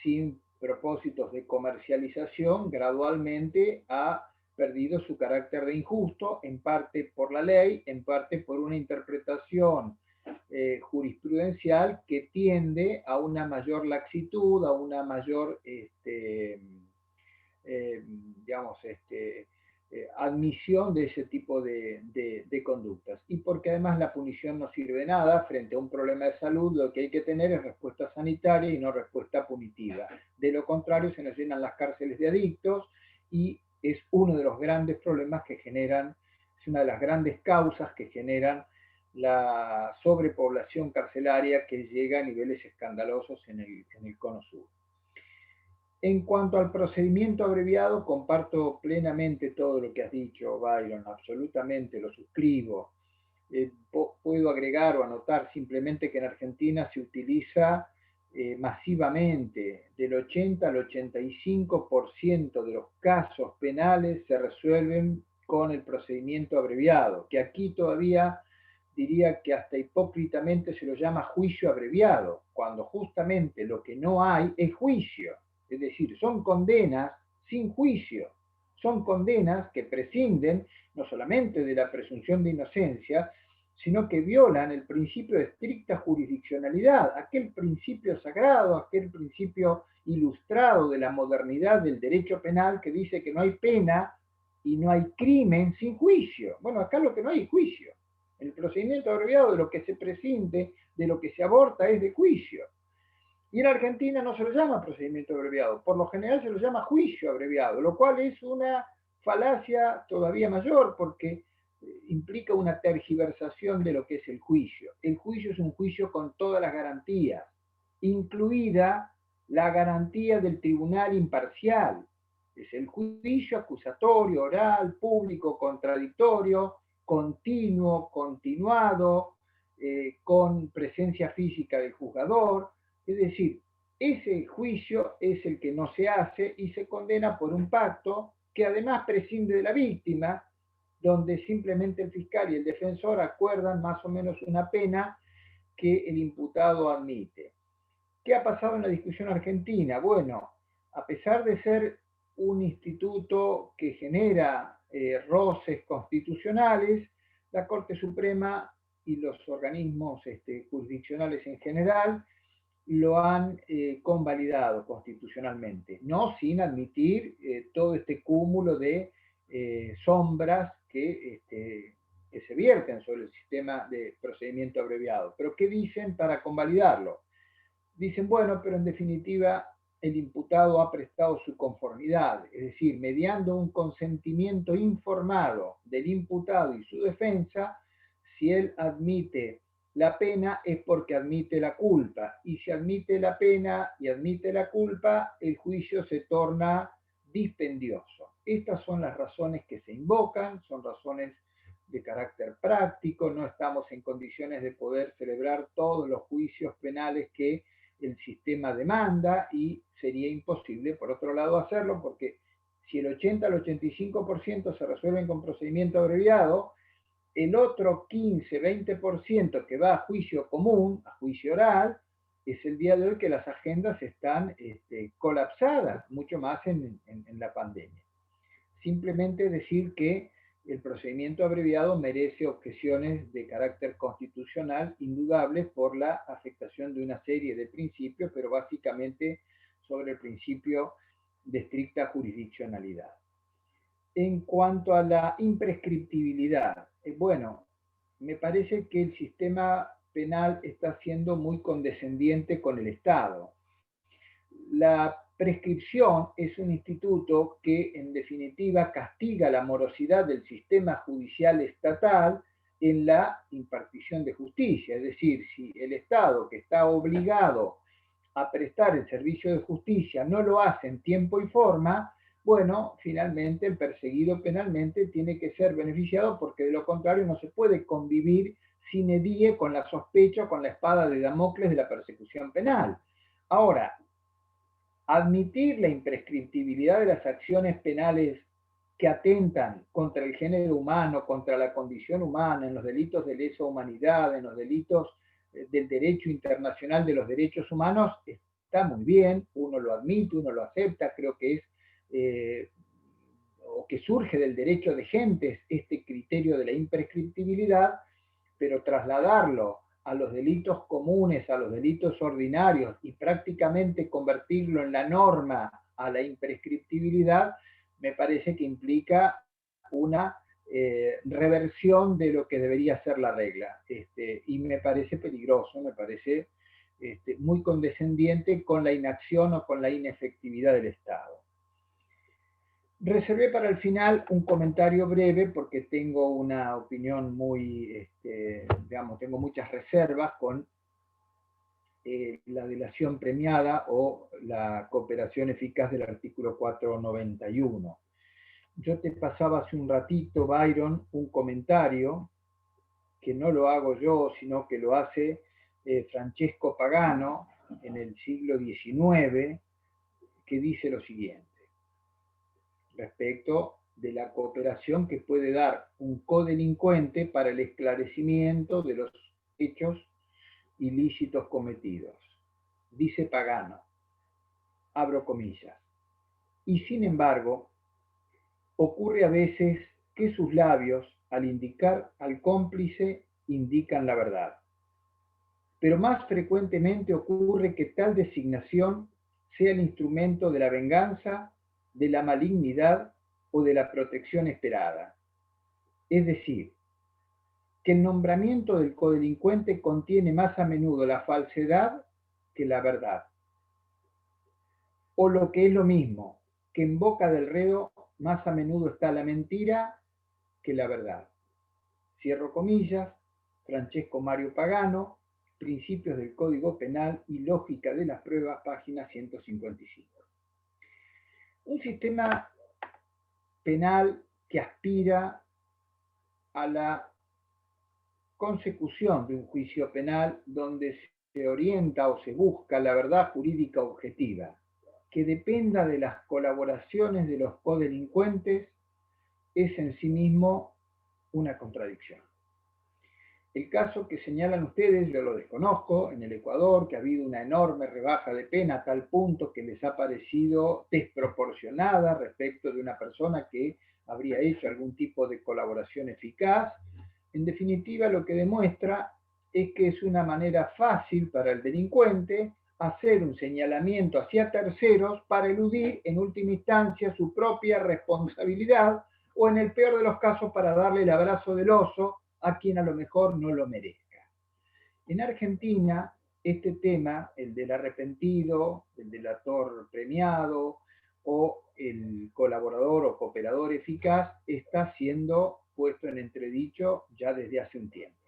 S4: sin propósitos de comercialización gradualmente ha perdido su carácter de injusto, en parte por la ley, en parte por una interpretación jurisprudencial que tiende a una mayor laxitud, a una mayor admisión de ese tipo de conductas. Y porque además la punición no sirve de nada frente a un problema de salud, lo que hay que tener es respuesta sanitaria y no respuesta punitiva. De lo contrario, se nos llenan las cárceles de adictos y es uno de los grandes problemas que generan, es una de las grandes causas que generan la sobrepoblación carcelaria que llega a niveles escandalosos en el Cono Sur. En cuanto al procedimiento abreviado, comparto plenamente todo lo que has dicho, Byron, absolutamente lo suscribo. Puedo agregar o anotar simplemente que en Argentina se utiliza masivamente, del 80 al 85% de los casos penales se resuelven con el procedimiento abreviado, que aquí todavía diría que hasta hipócritamente se lo llama juicio abreviado, cuando justamente lo que no hay es juicio. Es decir, son condenas sin juicio, son condenas que prescinden no solamente de la presunción de inocencia, sino que violan el principio de estricta jurisdiccionalidad, aquel principio sagrado, aquel principio ilustrado de la modernidad del derecho penal que dice que no hay pena y no hay crimen sin juicio. Bueno, acá lo que no hay es juicio. El procedimiento abreviado de lo que se prescinde, de lo que se aborta es de juicio. Y en Argentina no se lo llama procedimiento abreviado, por lo general se lo llama juicio abreviado, lo cual es una falacia todavía mayor porque implica una tergiversación de lo que es el juicio. El juicio es un juicio con todas las garantías, incluida la garantía del tribunal imparcial. Es el juicio acusatorio, oral, público, contradictorio, continuo, continuado, con presencia física del juzgador. Es decir, ese juicio es el que no se hace y se condena por un pacto que además prescinde de la víctima, donde simplemente el fiscal y el defensor acuerdan más o menos una pena que el imputado admite. ¿Qué ha pasado en la discusión argentina? Bueno, a pesar de ser un instituto que genera roces constitucionales, la Corte Suprema y los organismos jurisdiccionales en general lo han convalidado constitucionalmente, no sin admitir todo este cúmulo de sombras que se vierten sobre el sistema de procedimiento abreviado. ¿Pero qué dicen para convalidarlo? Dicen, bueno, pero en definitiva el imputado ha prestado su conformidad, es decir, mediando un consentimiento informado del imputado y su defensa, si él admite la pena es porque admite la culpa, y si admite la pena y admite la culpa, el juicio se torna dispendioso. Estas son las razones que se invocan, son razones de carácter práctico, no estamos en condiciones de poder celebrar todos los juicios penales que el sistema demanda y sería imposible, por otro lado, hacerlo porque si el 80 al 85% se resuelven con procedimiento abreviado, el otro 15-20% que va a juicio común, a juicio oral, es el día de hoy que las agendas están colapsadas, mucho más en la pandemia. Simplemente decir que el procedimiento abreviado merece objeciones de carácter constitucional indudables por la afectación de una serie de principios, pero básicamente sobre el principio de estricta jurisdiccionalidad. En cuanto a la imprescriptibilidad, bueno, me parece que el sistema penal está siendo muy condescendiente con el Estado. La prescripción es un instituto que en definitiva castiga la morosidad del sistema judicial estatal en la impartición de justicia. Es decir, si el Estado, que está obligado a prestar el servicio de justicia, no lo hace en tiempo y forma, bueno, finalmente el perseguido penalmente tiene que ser beneficiado, porque de lo contrario no se puede convivir sine die con la sospecha, con la espada de Damocles de la persecución penal. Ahora, admitir la imprescriptibilidad de las acciones penales que atentan contra el género humano, contra la condición humana, en los delitos de lesa humanidad, en los delitos del derecho internacional de los derechos humanos, está muy bien, uno lo admite, uno lo acepta, creo que es, o que surge del derecho de gentes este criterio de la imprescriptibilidad, pero trasladarlo a los delitos comunes, a los delitos ordinarios, y prácticamente convertirlo en la norma a la imprescriptibilidad, me parece que implica una reversión de lo que debería ser la regla. Y me parece peligroso, me parece muy condescendiente con la inacción o con la inefectividad del Estado. Reservé para el final un comentario breve porque tengo una opinión muy, digamos, tengo muchas reservas con la delación premiada o la cooperación eficaz del artículo 491. Yo te pasaba hace un ratito, Byron, un comentario que no lo hago yo, sino que lo hace Francesco Pagano en el siglo XIX, que dice lo siguiente respecto de la cooperación que puede dar un codelincuente para el esclarecimiento de los hechos ilícitos cometidos. Dice Pagano, abro comillas, y sin embargo, ocurre a veces que sus labios, al indicar al cómplice, indican la verdad. Pero más frecuentemente ocurre que tal designación sea el instrumento de la venganza, de la malignidad o de la protección esperada. Es decir, que el nombramiento del codelincuente contiene más a menudo la falsedad que la verdad. O lo que es lo mismo, que en boca del reo más a menudo está la mentira que la verdad. Cierro comillas, Francesco Mario Pagano, Principios del Código Penal y Lógica de las Pruebas, página 155. Un sistema penal que aspira a la consecución de un juicio penal donde se orienta o se busca la verdad jurídica objetiva, que dependa de las colaboraciones de los codelincuentes, es en sí mismo una contradicción. El caso que señalan ustedes, yo lo desconozco, en el Ecuador, que ha habido una enorme rebaja de pena a tal punto que les ha parecido desproporcionada respecto de una persona que habría hecho algún tipo de colaboración eficaz. En definitiva, lo que demuestra es que es una manera fácil para el delincuente hacer un señalamiento hacia terceros para eludir, en última instancia, su propia responsabilidad, o en el peor de los casos, para darle el abrazo del oso a quien a lo mejor no lo merezca. En Argentina, este tema, el del arrepentido, el delator premiado o el colaborador o cooperador eficaz, está siendo puesto en entredicho ya desde hace un tiempo.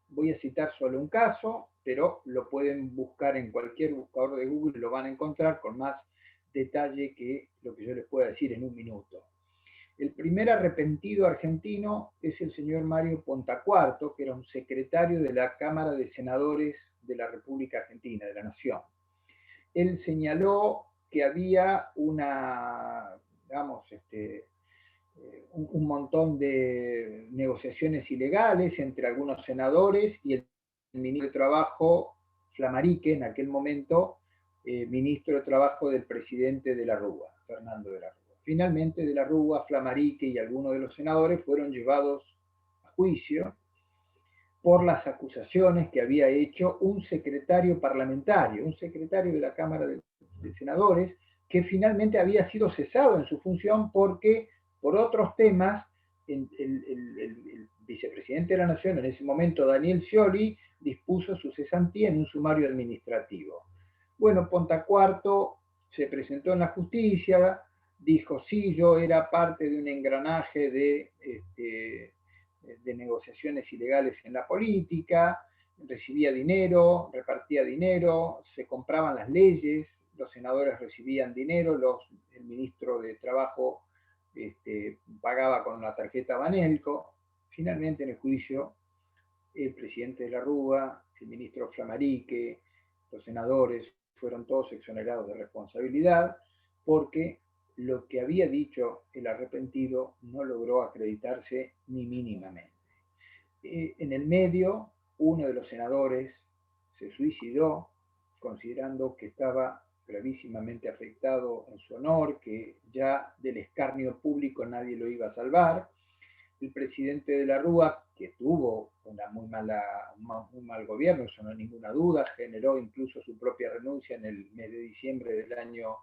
S4: Voy a citar solo un caso, pero lo pueden buscar en cualquier buscador de Google y lo van a encontrar con más detalle que lo que yo les pueda decir en un minuto. El primer arrepentido argentino es el señor Mario Pontacuarto, que era un secretario de la Cámara de Senadores de la República Argentina, de la Nación. Él señaló que había una, digamos, un montón de negociaciones ilegales entre algunos senadores y el ministro de Trabajo, Flamarique, en aquel momento ministro de Trabajo del presidente de la Rúa, Fernando de la Rúa. Finalmente, de la Rúa, Flamarique y algunos de los senadores fueron llevados a juicio por las acusaciones que había hecho un secretario parlamentario, un secretario de la Cámara de Senadores, que finalmente había sido cesado en su función porque, por otros temas, el vicepresidente de la Nación, en ese momento Daniel Scioli, dispuso su cesantía en un sumario administrativo. Bueno, Pontacuarto se presentó en la justicia, dijo, sí, yo era parte de un engranaje de de negociaciones ilegales en la política, recibía dinero, repartía dinero, se compraban las leyes, los senadores recibían dinero, el ministro de Trabajo pagaba con una tarjeta Banelco. Finalmente, en el juicio, el presidente de la Rúa, el ministro Flamarique, los senadores fueron todos exonerados de responsabilidad porque lo que había dicho el arrepentido no logró acreditarse ni mínimamente. En el medio, uno de los senadores se suicidó considerando que estaba gravísimamente afectado en su honor, que ya del escarnio público nadie lo iba a salvar. El presidente de la Rúa, que tuvo un mal gobierno, eso no hay ninguna duda, generó incluso su propia renuncia en el mes de diciembre del año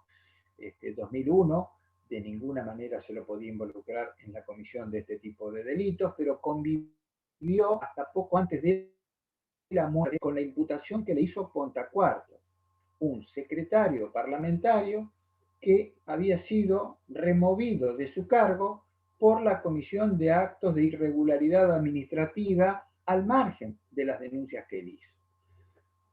S4: 2001, de ninguna manera se lo podía involucrar en la comisión de este tipo de delitos, pero convivió hasta poco antes de la muerte con la imputación que le hizo Pontacuarto, un secretario parlamentario que había sido removido de su cargo por la Comisión de Actos de Irregularidad Administrativa al margen de las denuncias que él hizo.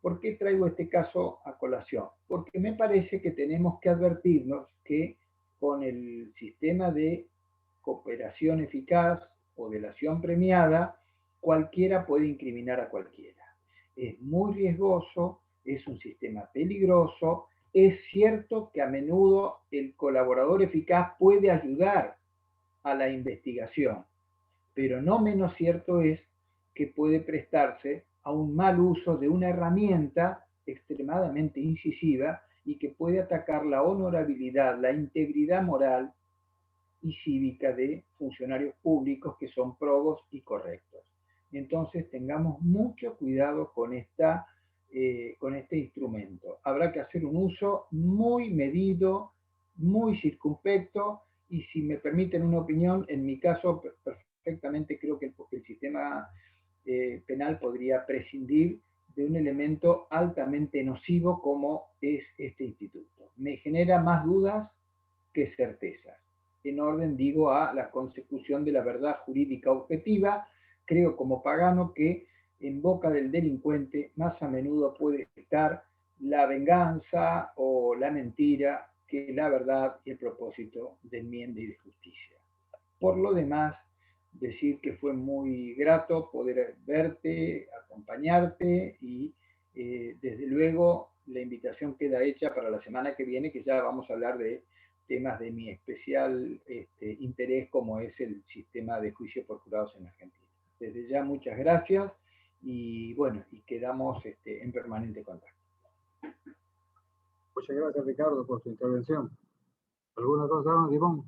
S4: ¿Por qué traigo este caso a colación? Porque me parece que tenemos que advertirnos que con el sistema de cooperación eficaz o delación premiada, cualquiera puede incriminar a cualquiera. Es muy riesgoso, es un sistema peligroso, es cierto que a menudo el colaborador eficaz puede ayudar a la investigación, pero no menos cierto es que puede prestarse a un mal uso de una herramienta extremadamente incisiva y que puede atacar la honorabilidad, la integridad moral y cívica de funcionarios públicos que son probos y correctos. Entonces tengamos mucho cuidado con este instrumento. Habrá que hacer un uso muy medido, muy circunspecto, y si me permiten una opinión, en mi caso perfectamente creo que el sistema penal podría prescindir de un elemento altamente nocivo como es este instituto. Me genera más dudas que certezas. En orden, digo, a la consecución de la verdad jurídica objetiva, creo como pagano que en boca del delincuente más a menudo puede estar la venganza o la mentira que la verdad y el propósito de enmienda y de justicia. Por lo demás, decir que fue muy grato poder verte, acompañarte y desde luego la invitación queda hecha para la semana que viene, que ya vamos a hablar de temas de mi especial interés, como es el sistema de juicio por jurados en Argentina. Desde ya muchas gracias y bueno, y quedamos en permanente contacto.
S1: Muchas gracias, Ricardo, por su intervención. ¿Alguna cosa, Ivonne?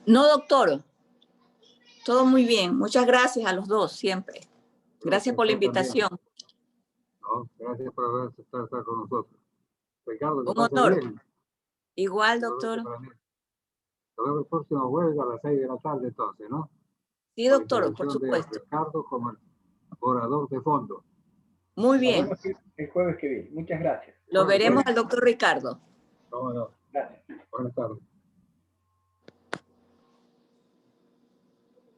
S2: No, doctor. Todo muy bien. Muchas gracias a los dos, siempre. Gracias por la invitación.
S1: No, gracias por haber aceptado estar con nosotros. Ricardo, que
S2: Un
S1: pase
S2: honor.
S1: bien.
S2: Igual, doctor.
S1: Nos vemos el próximo jueves a las 6 de la tarde, entonces, ¿no?
S2: Sí, doctor, por supuesto.
S1: De Ricardo como el orador de fondo.
S2: Muy bien.
S4: Nos vemos el jueves que viene. Muchas gracias.
S2: Lo veremos al doctor Ricardo.
S1: No.
S4: Gracias.
S1: Buenas tardes.